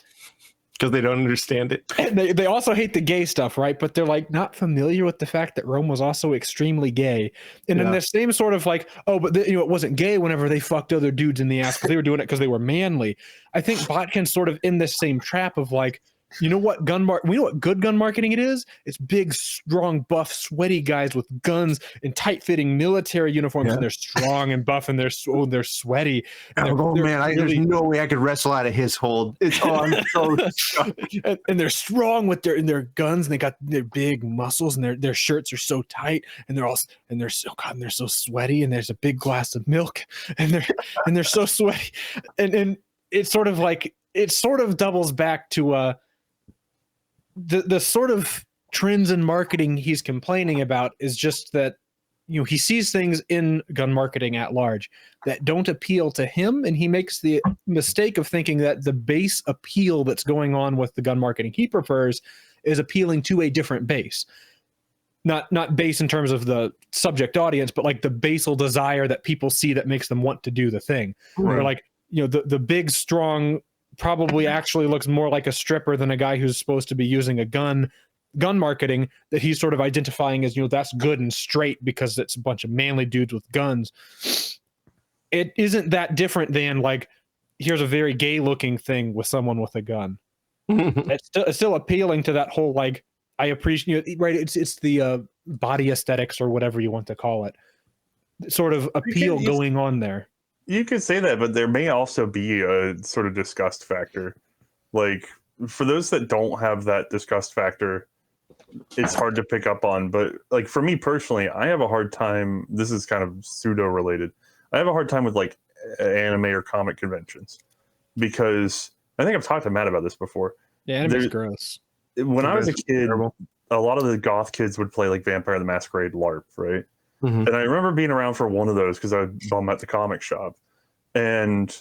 Because they don't understand it. And they also hate the gay stuff, right? But they're like not familiar with the fact that Rome was also extremely gay. And then the same sort of like, but it wasn't gay whenever they fucked other dudes in the ass because they were doing it because they were manly. I think Botkin's sort of in this same trap of like, we know what good gun marketing it is? It's big, strong, buff, sweaty guys with guns and tight-fitting military uniforms, and they're strong and buff, and they're sweaty. And there's no way I could wrestle out of his hold. I'm so and they're strong with their guns, and they got their big muscles, and their shirts are so tight, and they're so sweaty, and there's a big glass of milk, and they're so sweaty, and it's sort of like it sort of doubles back to the sort of trends in marketing he's complaining about is just that, he sees things in gun marketing at large that don't appeal to him. And he makes the mistake of thinking that the base appeal that's going on with the gun marketing he prefers is appealing to a different base. Not base in terms of the subject audience, but like the basal desire that people see that makes them want to do the thing. Right. Or like, the big, strong, probably actually looks more like a stripper than a guy who's supposed to be using a gun marketing that he's sort of identifying as, that's good and straight because it's a bunch of manly dudes with guns. It isn't that different than like, here's a very gay looking thing with someone with a gun. It's still appealing to that whole, like, I appreciate, right? It's the body aesthetics or whatever you want to call it, sort of appeal going on there. You could say that, but there may also be a sort of disgust factor. Like, for those that don't have that disgust factor, it's hard to pick up on. But like for me personally, I have a hard time. This is kind of pseudo related. I have a hard time with like anime or comic conventions because I think I've talked to Matt about this before. Yeah, anime's gross. When I was a kid, a lot of the goth kids would play like Vampire the Masquerade LARP, right? Mm-hmm. And I remember being around for one of those because I saw them at the comic shop. And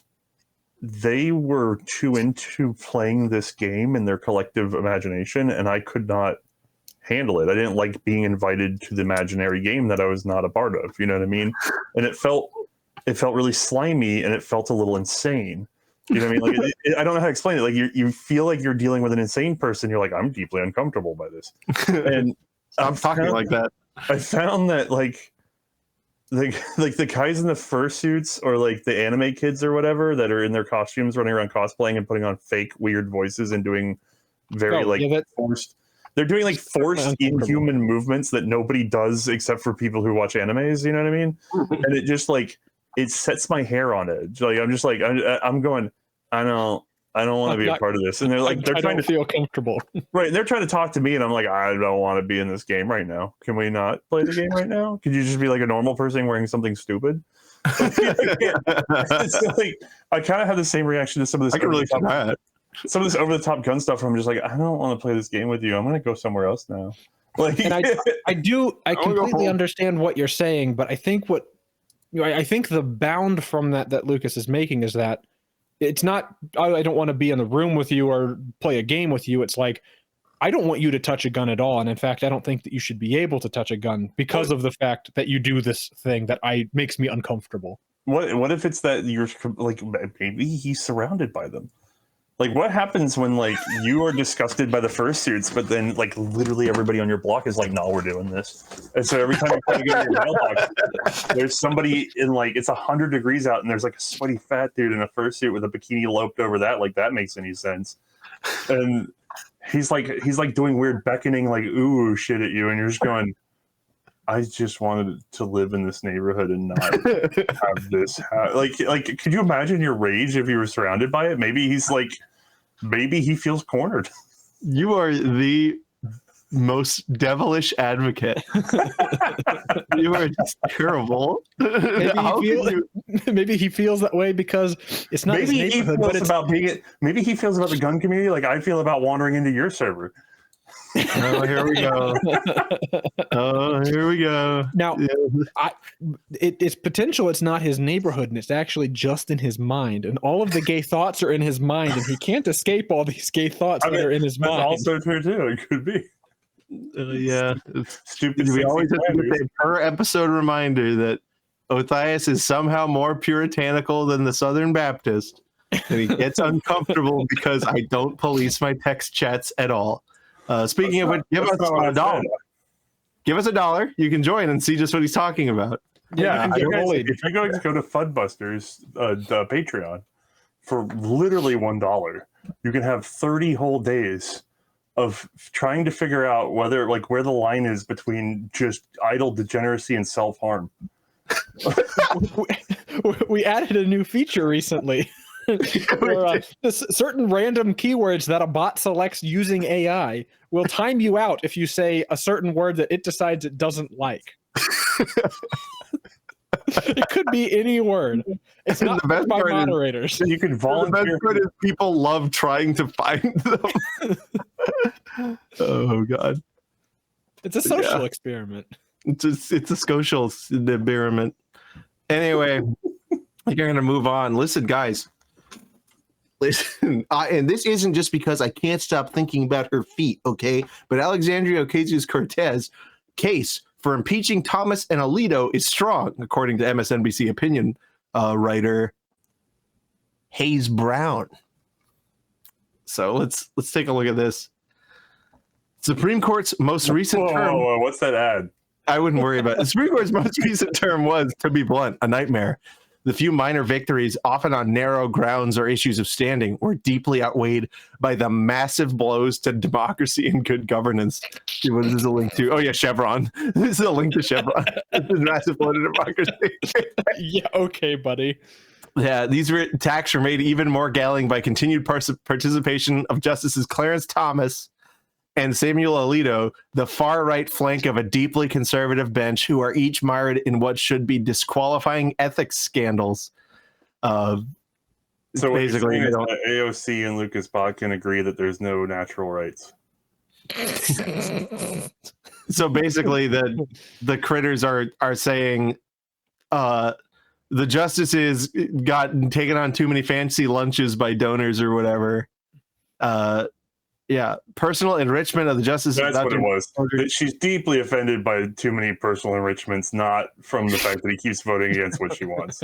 they were too into playing this game in their collective imagination, and I could not handle it. I didn't like being invited to the imaginary game that I was not a part of. You know what I mean? And it felt really slimy, and it felt a little insane. You know what I mean? Like I don't know how to explain it. Like you feel like you're dealing with an insane person. You're like, I'm deeply uncomfortable by this. And I'm talking like that. I found that like the guys in the fursuits or like the anime kids or whatever that are in their costumes running around cosplaying and putting on fake weird voices and doing forced. They're doing like forced inhuman movements that nobody does except for people who watch animes. You know what I mean? And it just like it sets my hair on edge. Like I'm just like I'm going. I don't want to be a part of this. And they're like, they're trying to feel comfortable. Right. And they're trying to talk to me. And I'm like, I don't want to be in this game right now. Can we not play the game right now? Could you just be like a normal person wearing something stupid? It's like, I kind of have the same reaction to some of this. I can really try some of this over the top gun stuff. I'm just like, I don't want to play this game with you. I'm going to go somewhere else now. Like, and I completely understand what you're saying, but I think I think the bound from that Lucas is making is that it's not, I don't want to be in the room with you or play a game with you. It's like, I don't want you to touch a gun at all. And in fact, I don't think that you should be able to touch a gun because of the fact that you do this thing that makes me uncomfortable. What if it's that you're like, maybe he's surrounded by them? Like, what happens when like you are disgusted by the fursuits, but then like literally everybody on your block is like, "No, we're doing this." And so every time you try to go to your mailbox, there's somebody in like it's 100 degrees out, and there's like a sweaty fat dude in a fursuit with a bikini loped over that. Like that makes any sense? And he's like doing weird beckoning, like ooh shit at you, and you're just going, I just wanted to live in this neighborhood and not have this. Like, could you imagine your rage if you were surrounded by it? Maybe he feels cornered. You are the most devilish advocate. You are just terrible. Maybe he feels that way because it's not his neighborhood, but it's about maybe he feels about the gun community like I feel about wandering into your server. Oh, here we go. Now, it's potential. It's not his neighborhood, and it's actually just in his mind. And all of the gay thoughts are in his mind, and he can't escape all these gay thoughts that are in his mind. That's also true too. It could be. Yeah, Stupid. We always have to get a per episode reminder that Othniel is somehow more puritanical than the Southern Baptist, and he gets uncomfortable because I don't police my text chats at all. Speaking of which, give us $1. Give us $1. You can join and see just what he's talking about. Yeah, if you're going to go to Fudbusters, the Patreon, for literally $1, you can have 30 whole days of trying to figure out whether, like, where the line is between just idle degeneracy and self-harm. We added a new feature recently. Where, certain random keywords that a bot selects using AI will time you out if you say a certain word that it decides it doesn't like. It could be any word. It's not the best by moderators. You can volunteer. The best part is people love trying to find them. Oh God! It's a social experiment. It's a social experiment. Anyway, you're going to move on. Listen, guys. Listen, and this isn't just because I can't stop thinking about her feet, okay? But Alexandria Ocasio-Cortez case for impeaching Thomas and Alito is strong, according to MSNBC opinion writer Hayes Brown. So let's take a look at this. Supreme Court's most recent term. Whoa, what's that ad? I wouldn't worry about it. The Supreme Court's most recent term was, to be blunt, a nightmare. The few minor victories, often on narrow grounds or issues of standing, were deeply outweighed by the massive blows to democracy and good governance. What is this a link to? Oh, yeah, Chevron. This is a link to Chevron. This is massive blow to democracy. Yeah, okay, buddy. Yeah, these attacks were made even more galling by continued participation of Justices Clarence Thomas and Samuel Alito, the far-right flank of a deeply conservative bench, who are each mired in what should be disqualifying ethics scandals. So basically, AOC and Lucas Botkin agree that there's no natural rights. So basically, the critters are saying the justices got taken on too many fancy lunches by donors or whatever. Yeah, personal enrichment of the justice. That's what it was. She's deeply offended by too many personal enrichments, not from the fact that he keeps voting against what she wants.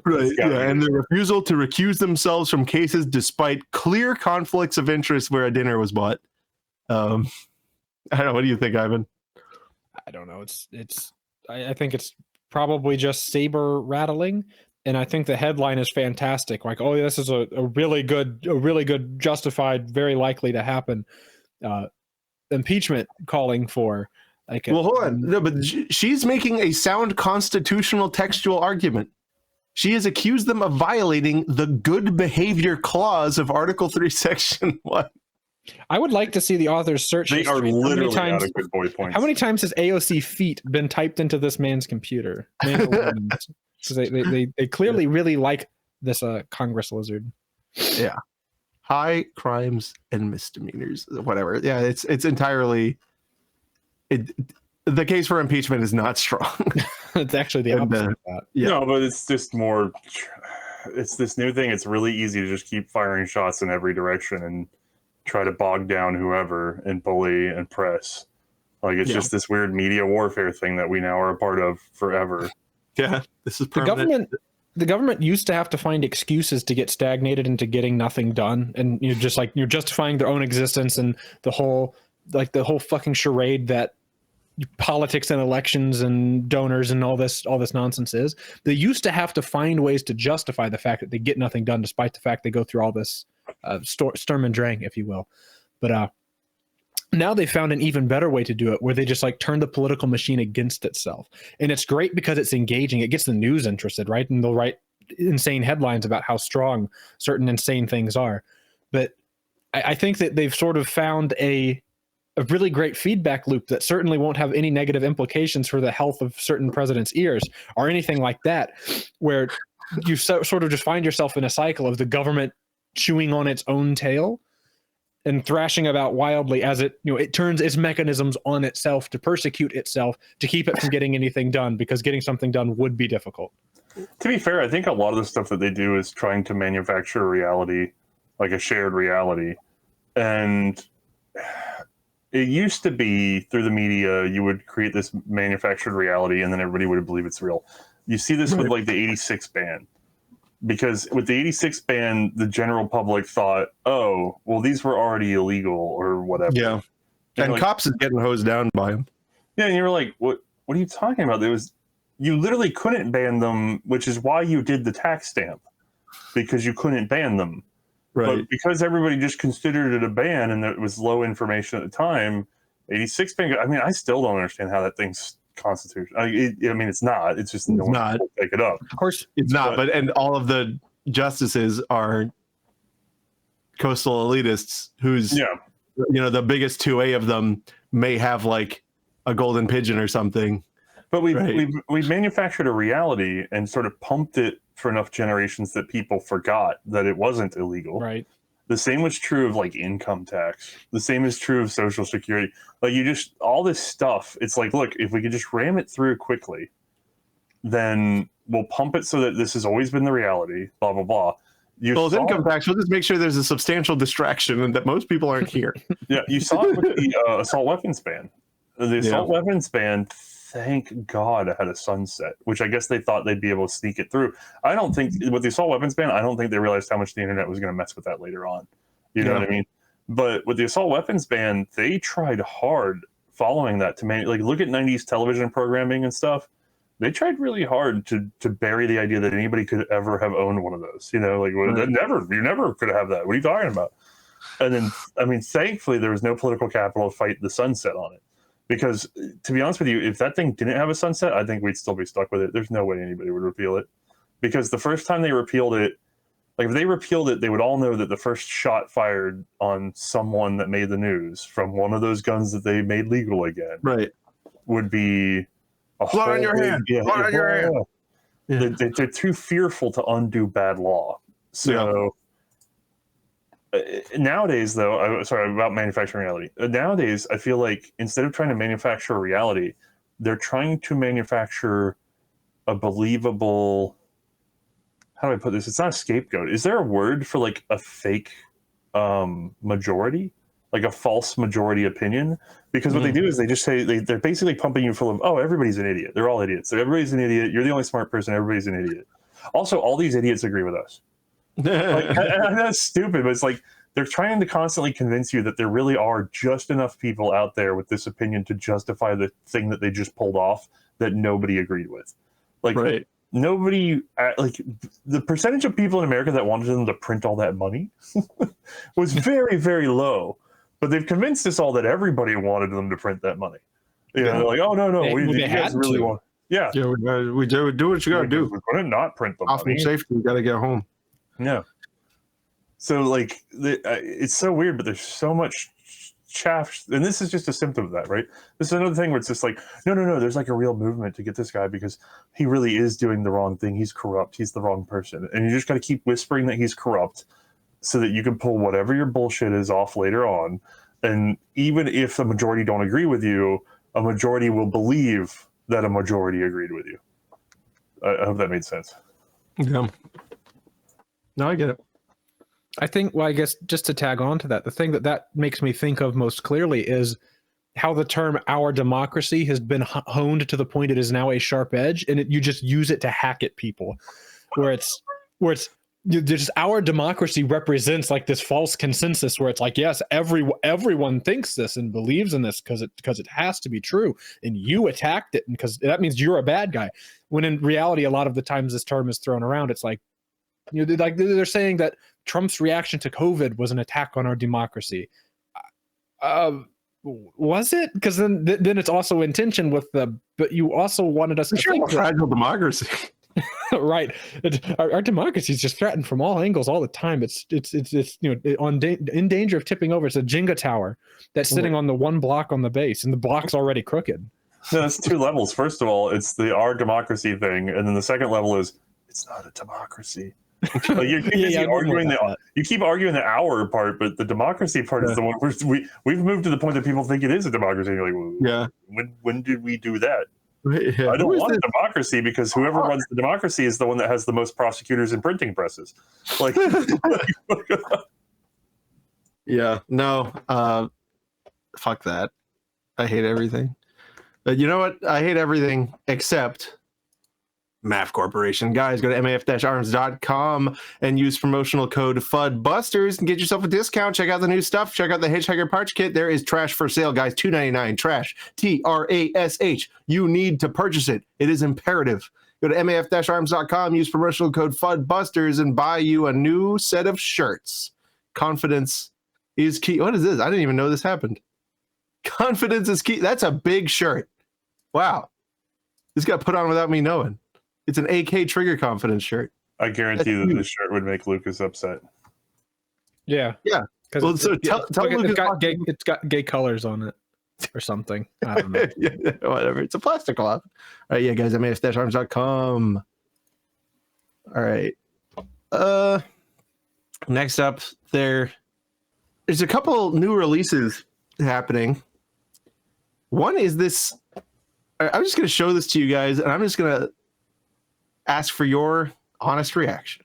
Right. Yeah, and the refusal to recuse themselves from cases despite clear conflicts of interest where a dinner was bought. I don't know. What do you think, Ivan? I don't know. I think it's probably just saber rattling. And I think the headline is fantastic. Like, oh, this is a really good, justified, very likely to happen impeachment calling for. Like, well, hold on. No, but she's making a sound constitutional textual argument. She has accused them of violating the good behavior clause of Article 3, Section 1. I would like to see the author's search history. They are literally out of good boy points. How many times has AOC feet been typed into this man's computer? So they clearly really like this Congress lizard. Yeah, high crimes and misdemeanors, whatever. Yeah, it's entirely. The case for impeachment is not strong. It's actually the opposite of that. Yeah. No, but it's just more. It's this new thing. It's really easy to just keep firing shots in every direction and try to bog down whoever and bully and press. Like it's just this weird media warfare thing that we now are a part of forever. Yeah, this is permanent. the government used to have to find excuses to get stagnated into getting nothing done, and you're just like you're justifying their own existence and the whole fucking charade that politics and elections and donors and all this nonsense is. They used to have to find ways to justify the fact that they get nothing done, despite the fact they go through all this Sturm and Drang, if you will. But now they found an even better way to do it, where they just like turn the political machine against itself. And it's great because it's engaging. It gets the news interested, right? And they'll write insane headlines about how strong certain insane things are. But I think that they've sort of found a really great feedback loop that certainly won't have any negative implications for the health of certain presidents' ears or anything like that, where you sort of just find yourself in a cycle of the government chewing on its own tail and thrashing about wildly as it turns its mechanisms on itself to persecute itself to keep it from getting anything done, because getting something done would be difficult. To be fair, I think a lot of the stuff that they do is trying to manufacture a reality, like a shared reality. And it used to be through the media, you would create this manufactured reality and then everybody would believe it's real. You see this with like the 86 ban. Because with the 86 ban, the general public thought, oh, well, these were already illegal or whatever. Yeah. And cops is getting hosed down by them. Yeah, and you were like, what are you talking about? You literally couldn't ban them, which is why you did the tax stamp, because you couldn't ban them. Right. But because everybody just considered it a ban and it was low information at the time, 86 ban, I mean, I still don't understand how that thing's constitutional. I mean, it's not. It's just no one will take it up. Of course, it's not. But all of the justices are coastal elitists who's, the biggest 2A of them may have like a golden pigeon or something. But we've manufactured a reality and sort of pumped it for enough generations that people forgot that it wasn't illegal. Right. The same was true of like income tax. The same is true of Social Security. Like all this stuff, it's like, look, if we could just ram it through quickly, then we'll pump it so that this has always been the reality, blah, blah, blah. With income tax, we'll just make sure there's a substantial distraction and that most people aren't here. Yeah, you saw it with the assault weapons ban. The assault weapons ban, thank God it had a sunset, which I guess they thought they'd be able to sneak it through. I don't think with the assault weapons ban, I don't think they realized how much the internet was going to mess with that later on. You know what I mean? But with the assault weapons ban, they tried hard following that to look at 90s television programming and stuff. They tried really hard to bury the idea that anybody could ever have owned one of those. You never could have that. What are you talking about? And then, I mean, thankfully there was no political capital to fight the sunset on it. Because to be honest with you, if that thing didn't have a sunset, I think we'd still be stuck with it. There's no way anybody would repeal it. Because the first time they repealed it, like if they repealed it, they would all know that the first shot fired on someone that made the news from one of those guns that they made legal again, would be a blood on your hand. Blood on your hand. Yeah. They're too fearful to undo bad law. So nowadays, though, about manufacturing reality. Nowadays, I feel like instead of trying to manufacture a reality, they're trying to manufacture a believable. How do I put this? It's not a scapegoat. Is there a word for like a fake majority, like a false majority opinion? Because what they do is they just say they're basically pumping you full of, oh, everybody's an idiot. They're all idiots. So everybody's an idiot. You're the only smart person. Everybody's an idiot. Also, all these idiots agree with us. That's stupid, but it's like they're trying to constantly convince you that there really are just enough people out there with this opinion to justify the thing that they just pulled off that nobody agreed with. Nobody, like the percentage of people in America that wanted them to print all that money was very, very low. But they've convinced us all that everybody wanted them to print that money. They're like, oh no, you guys really want. Yeah, we do what you gotta do. We're gonna not print the money. Safety, we gotta get home. Yeah. So like it's so weird, but there's so much chaff, and this is just a symptom of that, right? This is another thing where it's just like, no, there's like a real movement to get this guy because he really is doing the wrong thing. He's corrupt. He's the wrong person, and you just got to keep whispering that he's corrupt, so that you can pull whatever your bullshit is off later on. And even if the majority don't agree with you, a majority will believe that a majority agreed with you. I hope that made sense. Yeah. No, I get it. I think, well, I guess just to tag on to that, the thing that makes me think of most clearly is how the term "our democracy" has been honed to the point it is now a sharp edge, and you just use it to hack at people. where it's just our democracy represents like this false consensus where it's like, yes, everyone thinks this and believes in this because it has to be true, and you attacked it, and because that means you're a bad guy. When in reality, a lot of the times this term is thrown around, it's like, like they're saying that Trump's reaction to COVID was an attack on our democracy. Was it? Because then it's also in tension with but you also wanted us to think fragile democracy. Right. Our democracy is just threatened from all angles all the time. It's in danger of tipping over. It's a Jenga tower that's sitting on the one block on the base, and the block's already crooked. No, that's two levels. First of all, it's the our democracy thing, and then the second level is it's not a democracy. Like you keep arguing the our part, but the democracy part is the one we've moved to the point that people think it is a democracy. And you're like, well, when did we do that? Yeah. I don't want a democracy because whoever runs the democracy is the one that has the most prosecutors and printing presses. Like, yeah, no, fuck that. I hate everything. But you know what? I hate everything except MAF Corporation. Guys, go to maf-arms.com and use promotional code FUDBusters and get yourself a discount. Check out the new stuff. Check out the Hitchhiker parts kit. There is trash for sale, guys. $2.99. Trash. TRASH. You need to purchase it. It is imperative. Go to maf-arms.com, use promotional code FUDBusters, and buy you a new set of shirts. Confidence is key. What is this? I didn't even know this happened. Confidence is key. That's a big shirt. Wow. This got put on without me knowing. It's an AK Trigger Confidence shirt. I guarantee that this shirt would make Lucas upset. Yeah. Yeah. Well, so tell Lucas it's got gay colors on it or something. I don't know. Yeah, whatever. It's a plastic cloth. All right, yeah, guys, maf-arms.com. All right. Next up, there's a couple new releases happening. One is this. I'm just going to show this to you guys, and I'm just going to ask for your honest reaction.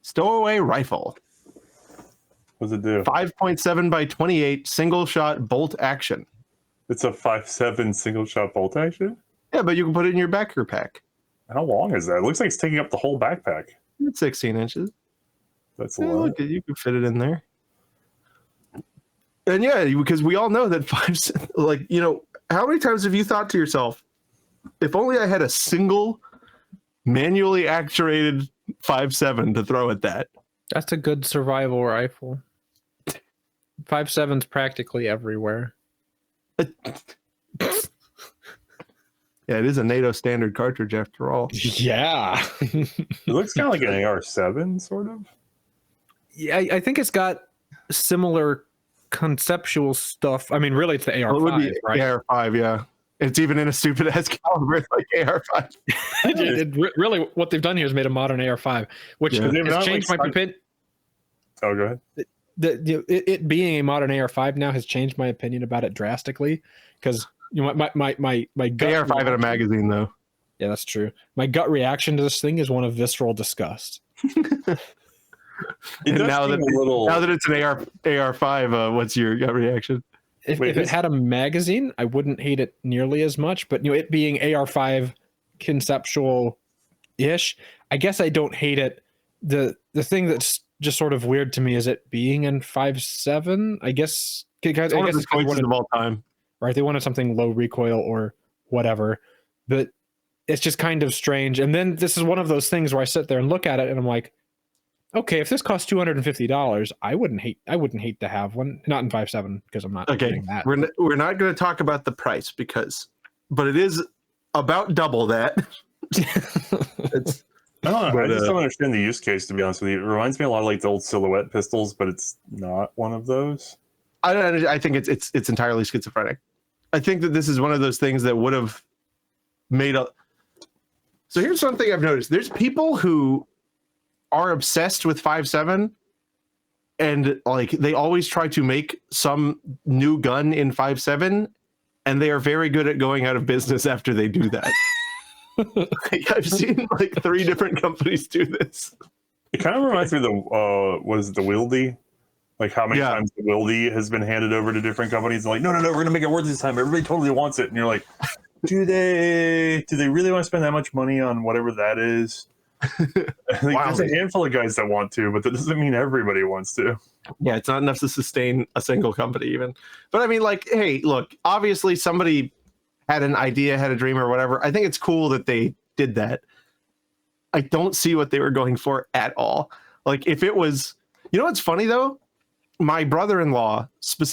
Stowaway rifle. What's it do? 5.7 by 28 single shot bolt action. It's a 5.7 single shot bolt action? Yeah, but you can put it in your backpack. How long is that? It looks like it's taking up the whole backpack. It's 16 inches. That's a lot. You can fit it in there. And yeah, because we all know that how many times have you thought to yourself, if only I had a single manually actuated 5.7 to throw at that? That's a good survival rifle. 5.7's practically everywhere. Yeah, it is a NATO standard cartridge after all. Yeah. It looks kind of like an AR-7, sort of. Yeah, I think it's got similar conceptual stuff. I mean, really, it's the AR-5, it would be right? AR-5, yeah. It's even in a stupid ass caliber. It's like AR-5. Really, what they've done here is made a modern AR-5, which has changed my opinion. Oh, go ahead. It being a modern AR-5 now has changed my opinion about it drastically, because my gut AR-5 in a magazine, though. Yeah, that's true. My gut reaction to this thing is one of visceral disgust. Now that it's an AR-5, what's your gut reaction? If it had a magazine, I wouldn't hate it nearly as much. But it being AR-5 conceptual-ish, I guess I don't hate it. The thing that's just sort of weird to me is it being in 5.7. I guess it's one of the choices of all time, right? They wanted something low recoil or whatever, but it's just kind of strange. And then this is one of those things where I sit there and look at it, and I'm like, okay, if this costs $250, I wouldn't hate to have one. Not in 5.7 because I'm not doing that. We're not going to talk about the price but it is about double that. I don't know. I just don't understand the use case, to be honest with you. It reminds me a lot of like the old silhouette pistols, but it's not one of those. I think it's entirely schizophrenic. I think that this is one of those things that would have made a. So here's something I've noticed. There's people who are obsessed with 5.7, and like they always try to make some new gun in 5.7, and they are very good at going out of business after they do that. I've seen like 3 different companies do this. It kind of reminds me of the the Wieldy, like how many times the Wieldy has been handed over to different companies. And like, no, we're gonna make it worth this time. Everybody totally wants it, and you're like, do they really want to spend that much money on whatever that is? There's a handful of guys that want to, but that doesn't mean everybody wants to. Yeah, it's not enough to sustain a single company even. But I mean, like, hey, look, obviously somebody had an idea, had a dream or whatever. I think it's cool that they did that. I don't see what they were going for at all. Like, if it was, you know what's funny though? My brother-in-law,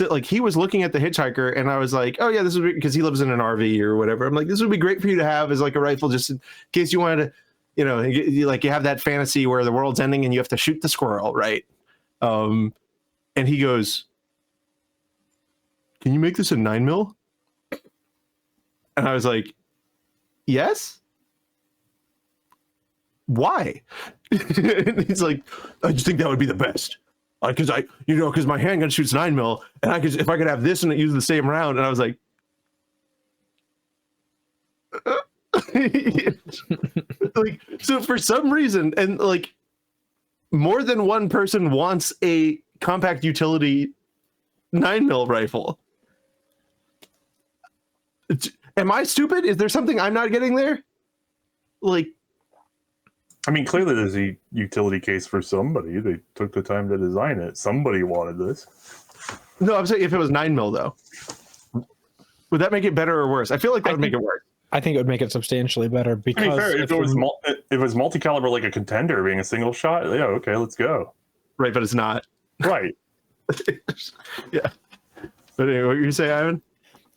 like, he was looking at the Hitchhiker, and I was like, oh yeah, this would be, because he lives in an RV or whatever. I'm like, this would be great for you to have as like a rifle, just in case you wanted to, you know, you have that fantasy where the world's ending and you have to shoot the squirrel, right? And he goes, can you make this a 9mm? And I was like, yes. Why? And he's like, I just think that would be the best. Because because my handgun shoots 9mm, and if I could have this and it use the same round. And I was like, like, so for some reason, and like, more than one person wants a compact utility 9mm rifle. Am I stupid? Is there something I'm not getting there? Like, I mean, clearly there's a utility case for somebody. They took the time to design it. Somebody wanted this. No, I'm saying if it was 9mm though, would that make it better or worse? I feel like that would make it worse. I think it would make it substantially better because I mean, fair, if it was multi-caliber, like a Contender being a single shot, yeah, okay, let's go. Right, but it's not. Right. Yeah. But anyway, what you say, Ivan?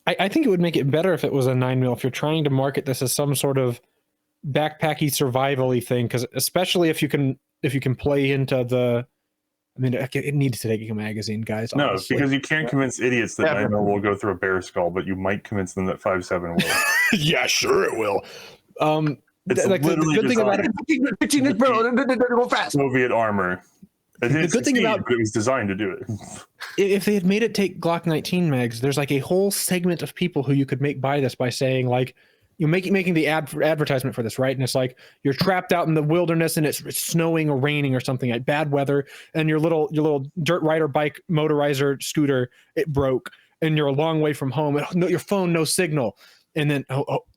I think it would make it better if it was a 9mm. If you're trying to market this as some sort of backpacky survival-y thing, because especially if you can play into the, I mean, it needs to take a magazine, guys. No, honestly. because you can't convince idiots that 9mm will go through a bear skull, but you might convince them that 5.7 will. Yeah, sure it will. It's like the good thing about it, Soviet armor. The good thing about it was designed to do it. If they had made it take Glock 19 mags, there's like a whole segment of people who you could make buy this by saying, like, you making the advertisement for this, right? And it's like you're trapped out in the wilderness and it's snowing or raining or something, like bad weather, and your little dirt rider bike motorizer scooter, it broke, and you're a long way from home. No, your phone, no signal, and then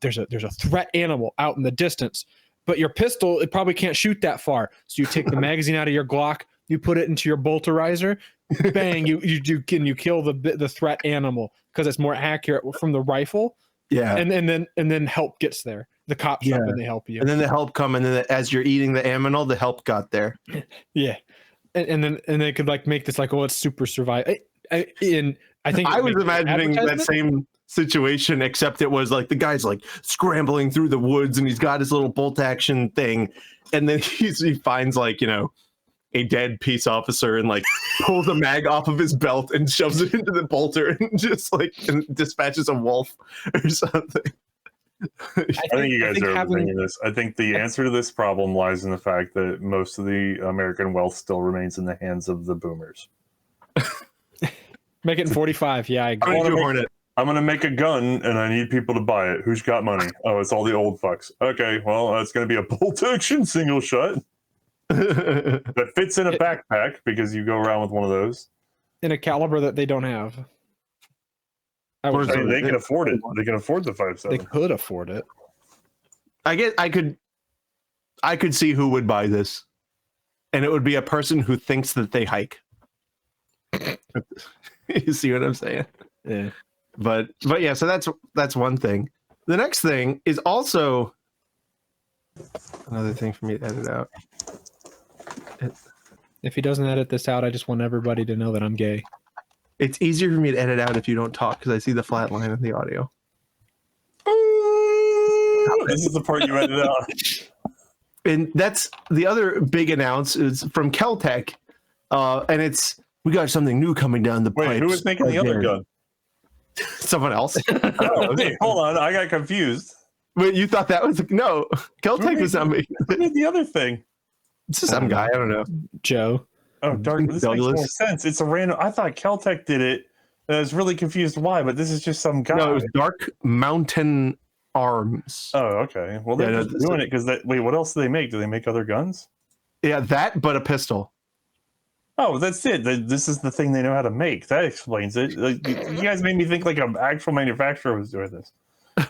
there's a threat animal out in the distance, but your pistol, it probably can't shoot that far. So you take the magazine out of your Glock, you put it into your bolterizer, bang, you kill the threat animal because it's more accurate from the rifle. Yeah, and then help gets there. The cops come and they help you, and then the help come, and then as you're eating the aminal, the help got there. Yeah, and then they could like make this like, oh, it's super survive. And I think I was imagining that same situation, except it was like the guy's like scrambling through the woods, and he's got his little bolt action thing, and then he finds, like, you know, a dead peace officer and like pulls a mag off of his belt and shoves it into the bolter and just like dispatches a wolf or something. I think you guys are overthinking this. I think the answer to this problem lies in the fact that most of the American wealth still remains in the hands of the boomers. Make it in 45. Yeah, I agree. I'm going to make a gun and I need people to buy it. Who's got money? Oh, it's all the old fucks. Okay, well, that's going to be a bolt action single shot. That fits in a backpack because you go around with one of those in a caliber that they don't have. I mean, they can afford it. They can afford the 5.7. They could afford it. I could see who would buy this, and it would be a person who thinks that they hike. You see what I'm saying? Yeah. But yeah, so that's one thing. The next thing is also another thing for me to edit out. If he doesn't edit this out, I just want everybody to know that I'm gay. It's easier for me to edit out if you don't talk because I see the flat line in the audio. This is the part you edit out. And that's the other big announce is from Kel-Tec, and we got something new coming down the pipe. Wait, who was making the other gun? Someone else. Oh, okay, hold on, I got confused. Wait, you thought that was no? Kel-Tec was not making the other thing. It's just some guy, I don't know. Joe. Oh, dark. This makes more sense. It's a random. I thought Kel-Tec did it. And I was really confused why, but this is just some guy. No, it was Dark Mountain Arms. Oh, okay. Well, they're just doing it because wait, what else do they make? Do they make other guns? Yeah, that, but a pistol. Oh, that's it. This is the thing they know how to make. That explains it. Like, you guys made me think like an actual manufacturer was doing this.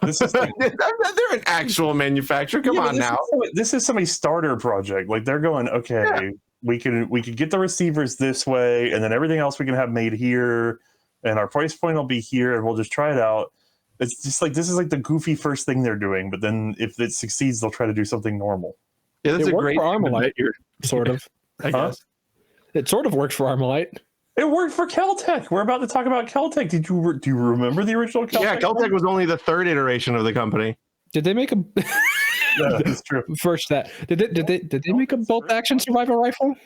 This is like, They're an actual manufacturer. Come on now. This is somebody's starter project. Like they're going, okay, we can get the receivers this way, and then everything else we can have made here, and our price point will be here, and we'll just try it out. It's just like this is like the goofy first thing they're doing, but then if it succeeds, they'll try to do something normal. Yeah, that's a great for Armalite, sort of. I guess it sort of works for Armalite. It worked for Kel-Tec. We're about to talk about Kel-Tec. Do you remember the original Kel-Tec? Yeah, Kel-Tec was only the third iteration of the company. Did they make a? Yeah, that's true. First, did they make a bolt action survival rifle?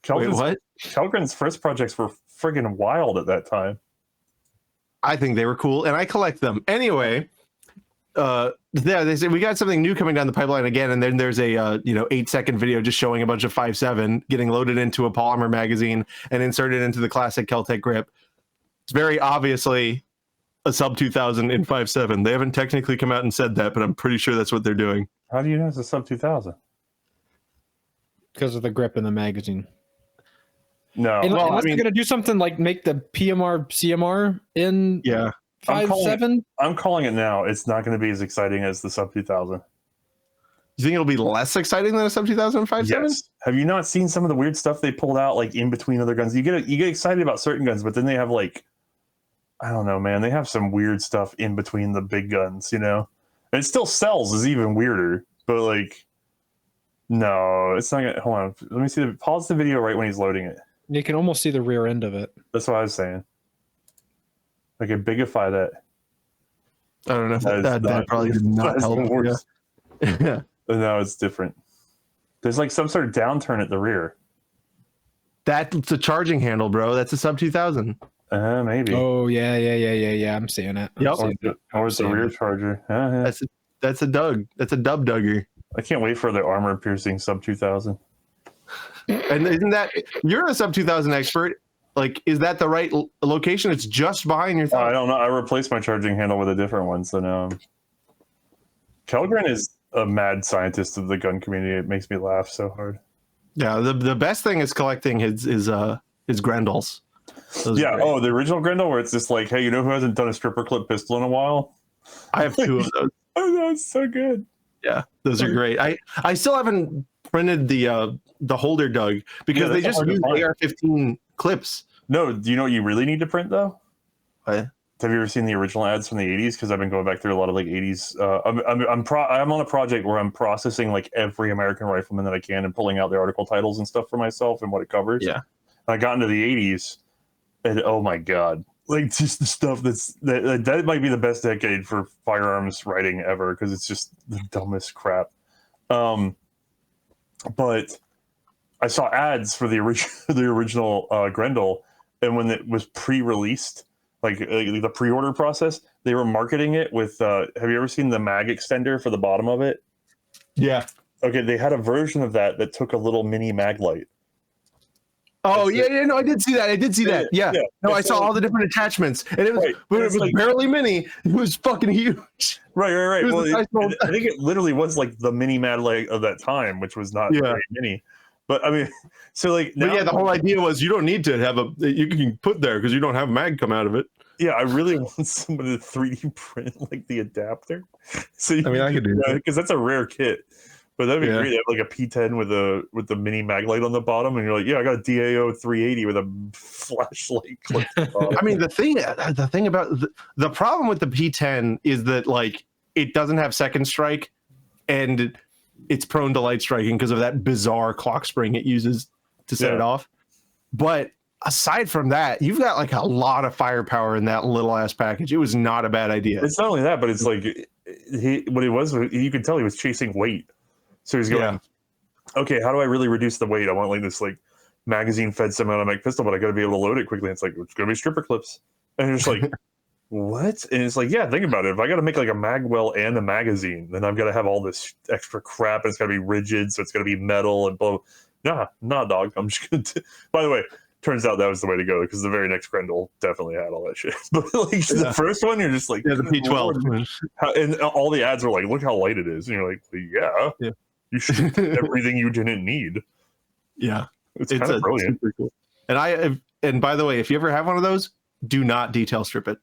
Wait, what? Kellgren's first projects were friggin' wild at that time. I think they were cool, and I collect them. Anyway, they say we got something new coming down the pipeline again, and then there's a 8-second video just showing a bunch of 5.7 getting loaded into a polymer magazine and inserted into the classic Kel-Tec grip. It's very obviously a sub 2000 in 5.7. They haven't technically come out and said that, but I'm pretty sure that's what they're doing. How do you know it's a sub 2000? Because of the grip in the magazine. No, unless they're gonna do something like make the PMR CMR in 5.7. I'm calling it now. It's not going to be as exciting as the sub 2000. You think it'll be less exciting than a sub 2000 5.7? Yes. Have you not seen some of the weird stuff they pulled out like in between other guns? You get excited about certain guns, but then they have like, I don't know, man. They have some weird stuff in between the big guns, and it still sells is even weirder. But like, no, it's not gonna. Hold on, let me see. Pause the video right when he's loading it. You can almost see the rear end of it. That's what I was saying. Like, bigify that. I don't know if that probably did not help. Yeah. No, it's different. There's like some sort of downturn at the rear. That's a charging handle, bro. That's a sub 2000. Maybe. Oh yeah. I'm seeing it. Or it's the rear charger. That's a Doug. That's a dub dugger. I can't wait for the armor piercing sub 2000. And isn't that you're a sub 2000 expert? Like, is that the right location? It's just behind your thumb. I don't know. I replaced my charging handle with a different one. So now, Kellgren is a mad scientist of the gun community. It makes me laugh so hard. Yeah, the best thing is collecting his Grendels. The original Grendel, where it's just like, hey, who hasn't done a stripper clip pistol in a while? I have 2 of those. Oh, that's so good. Yeah, those are great. I still haven't printed the holder, Doug, because they just use AR-15 clips. No, do you know what you really need to print though? What? Have you ever seen the original ads from the 80s? Because I've been going back through a lot of like 80s. I'm on a project where I'm processing like every American rifleman that I can and pulling out the article titles and stuff for myself and what it covers. Yeah. I got into the 80s, and oh my god, like just the stuff that might be the best decade for firearms writing ever because it's just the dumbest crap. But I saw ads for the original Grendel, and when it was pre-released, like the pre-order process, they were marketing it with. Have you ever seen the mag extender for the bottom of it? Yeah. Okay, they had a version of that took a little mini mag light. Oh no, I did see that. Yeah. No, I saw all the different attachments, and it was like, barely mini. It was fucking huge. Right. Well, I think it literally was like the mini mag light of that time, which was not very mini. But I mean, so like now, the whole idea was you don't need to have you can put there because you don't have mag come out of it. Yeah, I really want somebody to 3D print like the adapter. So I could do that because that's a rare kit. But that'd be great. They have like a P10 with the mini mag light on the bottom, and you're like, I got a DAO 380 with a flashlight. I mean, the thing about the problem with the P10 is that like it doesn't have second strike, and it's prone to light striking because of that bizarre clock spring it uses to set it off. But aside from that, you've got like a lot of firepower in that little ass package. It was not a bad idea. It's not only that, but it's like you could tell he was chasing weight. So he's going, okay, how do I really reduce the weight? I want like this like magazine fed semi-automatic pistol, but I got to be able to load it quickly. And it's like, it's going to be stripper clips. And you're just like, what? And it's like, think about it. If I got to make like a mag well and a magazine, then I've got to have all this extra crap. And it's got to be rigid. So it's got to be metal and blah. Nah, dog. I'm just going to. By the way, turns out that was the way to go because the very next Grendel definitely had all that shit. But like the first one, you're just like, the P12. And all the ads were like, look how light it is. And you're like, yeah. You should everything you didn't need. Yeah, it's kind of brilliant. Super cool. And by the way, if you ever have one of those, do not detail strip it.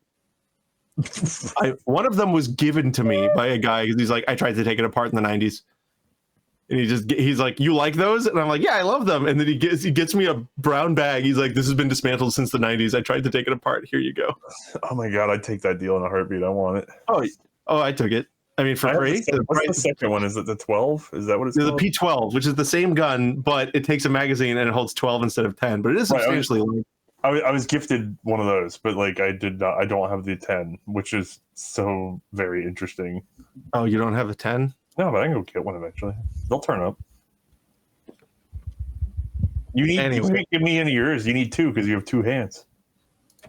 One of them was given to me by a guy because he's like, I tried to take it apart in the 90s. And he's like, you like those? And I'm like, yeah, I love them. And then he gets me a brown bag. He's like, this has been dismantled since the 90s. I tried to take it apart. Here you go. Oh my God, I'd take that deal in a heartbeat. I want it. Oh, I took it. I mean, for free. What's the second one? Is it the 12? Is that what it's called? The P12, which is the same gun, but it takes a magazine and it holds 12 instead of 10. But it is substantially light. I was gifted one of those, but like I don't have the 10, which is so very interesting. Oh, you don't have the 10? No, but I can go get one eventually. They'll turn up. You can't give me any of yours. You need two because you have two hands.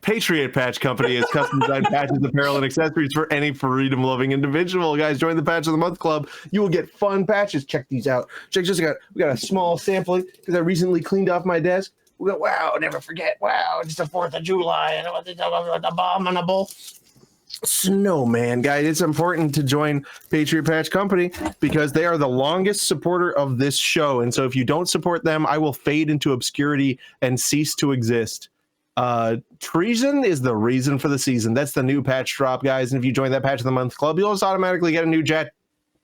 Patriot Patch Company is custom designed patches, apparel, and accessories for any freedom-loving individual. Guys, join the Patch of the Month Club. You will get fun patches. Check these out. We got a small sampling because I recently cleaned off my desk. We go, wow, never forget. Wow, it's the 4th of July and the abominable snowman. Guys, it's important to join Patriot Patch Company because they are the longest supporter of this show. And so if you don't support them, I will fade into obscurity and cease to exist. Treason is the reason for the season. That's the new patch drop, guys. And if you join that Patch of the Month Club, you'll just automatically get a new jet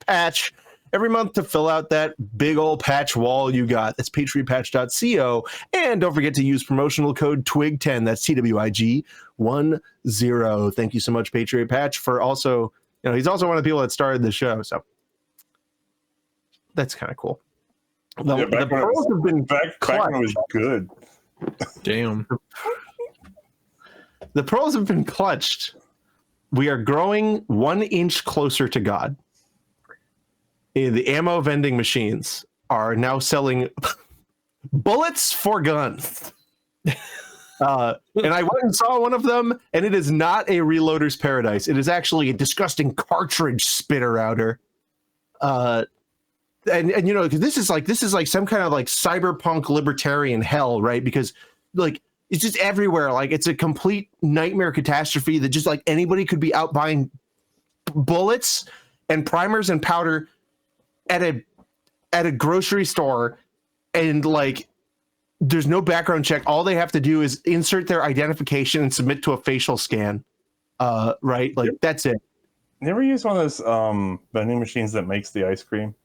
patch every month to fill out that big old patch wall you got. That's patriotpatch.co. And don't forget to use promotional code TWIG10. That's TWIG10. Thank you so much, Patriot Patch, for also, he's also one of the people that started the show. So that's kind of cool. The pearls have been back when it was good. Damn. The pearls have been clutched. We are growing 1 inch closer to God. The ammo vending machines are now selling bullets for guns. And I went and saw one of them, and it is not a reloader's paradise. It is actually a disgusting cartridge spitter outer. And this is like some kind of like cyberpunk libertarian hell, right? Because like it's just everywhere. Like it's a complete nightmare catastrophe that just like anybody could be out buying bullets and primers and powder at a grocery store, and like there's no background check. All they have to do is insert their identification and submit to a facial scan. Right? Like that's it. You ever use one of those vending machines that makes the ice cream?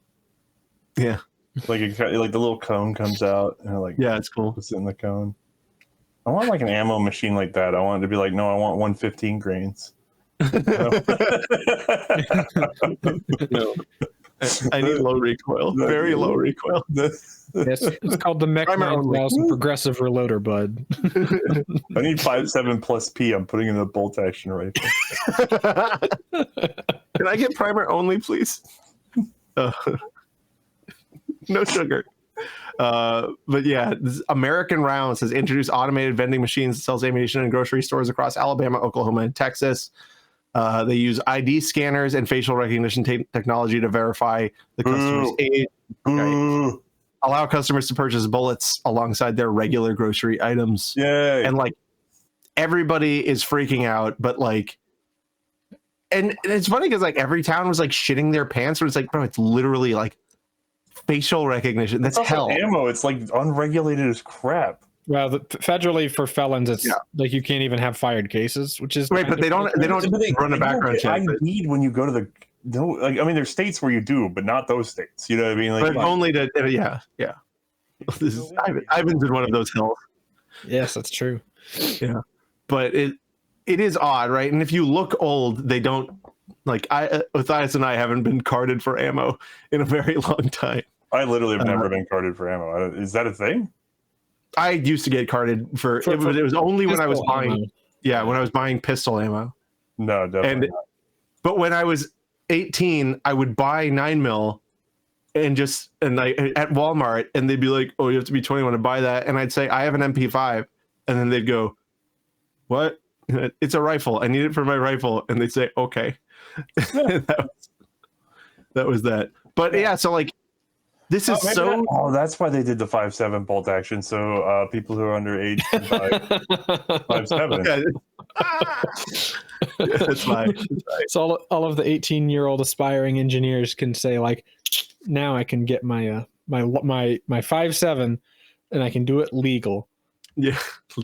Yeah. Like the little cone comes out and like yeah, it's cool. Puts it in the cone. I want like an ammo machine like that. I want it to be like, no, I want 115 grains. No. I need low recoil, very low recoil. Yes, it's called the Mech 9000 Progressive Reloader, bud. I need 5.7 plus P. I'm putting in a bolt action rifle. Can I get primer only, please? No sugar. But yeah, American Rounds has introduced automated vending machines that sells ammunition in grocery stores across Alabama, Oklahoma, and Texas. They use ID scanners and facial recognition technology to verify the customer's age. Okay. Allow customers to purchase bullets alongside their regular grocery items. Yay. And like everybody is freaking out, but like, and it's funny because like every town was like shitting their pants, where it's like, bro, it's literally like facial recognition. That's hell. Ammo. It's like unregulated as crap. Well, federally for felons, it's like you can't even have fired cases, which is right. But they don't run a background check. I need when you go to there's states where you do, but not those states. You know what I mean? Like, but only to yeah. This is Ivan's in one of those hills. Yes, that's true. Yeah, but it is odd, right? And if you look old, they don't like. Matthias and I haven't been carded for ammo in a very long time. I literally have never been carded for ammo. Is that a thing? I used to get carded for it was only when I was buying ammo. Yeah, when I was buying pistol ammo. No, definitely not. But when I was 18, I would buy 9mm and at Walmart, and they'd be like, "Oh, you have to be 21 to buy that." And I'd say, "I have an MP5." And then they'd go, "What?" "It's a rifle. I need it for my rifle." And they'd say, "Okay." that was that. But yeah, so like this is that's why they did the 5.7 bolt action. So people who are underage can buy 5.7. That's fine. So all of the 18-year-old aspiring engineers can say, like, now I can get my 5.7 and I can do it legal. Yeah,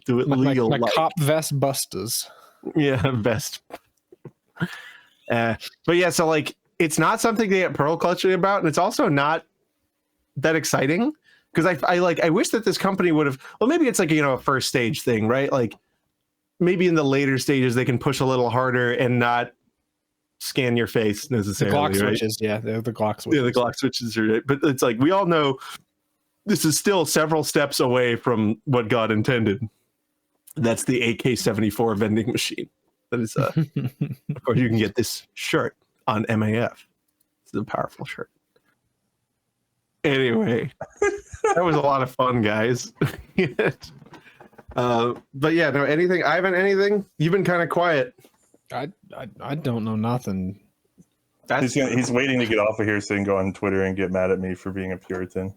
do it legal. My cop vest busters. Yeah, vest. But yeah, so like it's not something they get pearl clutching about, and it's also not that exciting because I wish that this company would have. Well, maybe it's like a first stage thing, right? Like maybe in the later stages they can push a little harder and not scan your face necessarily. The Glock right? switches, yeah, the Glock switches. Yeah, the Glock switches are right. But it's like we all know this is still several steps away from what God intended. That's the AK-74 vending machine. That is, of course, you can get this shirt on MAF. It's a powerful shirt. Anyway, that was a lot of fun, guys. But yeah, no, anything? Ivan, anything? You've been kind of quiet. I don't know nothing. He's waiting to get off of here so he can go on Twitter and get mad at me for being a Puritan.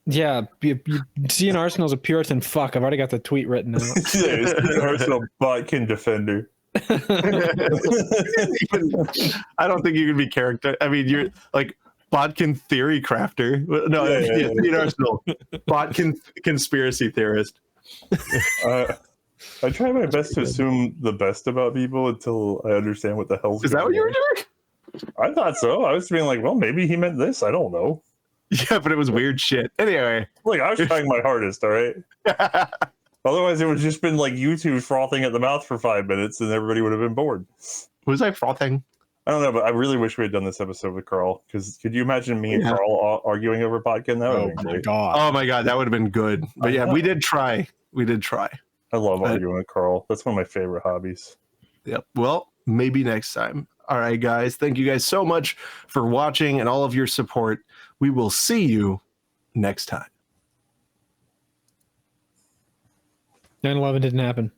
Yeah, seeing Arsenal's a Puritan fuck. I've already got the tweet written out. Arsenal Botkin defender. I don't think you can be character. I mean, you're like Bodkin theory crafter. No, yeah. Arsenal. Bodkin conspiracy theorist. I try my best to assume the best about people until I understand what the hell's Is that what you were doing? I thought so. I was being like, well, maybe he meant this. I don't know. Yeah, but it was weird shit. Anyway. Look, I was trying my hardest, all right? Otherwise, it would have just been like you two frothing at the mouth for 5 minutes and everybody would have been bored. Was I frothing? I don't know, but I really wish we had done this episode with Carl. Because could you imagine me and Carl arguing over Bodkin? That would have been great. Oh my God, that would have been good. But yeah, we did try. I love arguing with Carl. That's one of my favorite hobbies. Yep. Well, maybe next time. All right, guys. Thank you guys so much for watching and all of your support. We will see you next time. 9/11 didn't happen.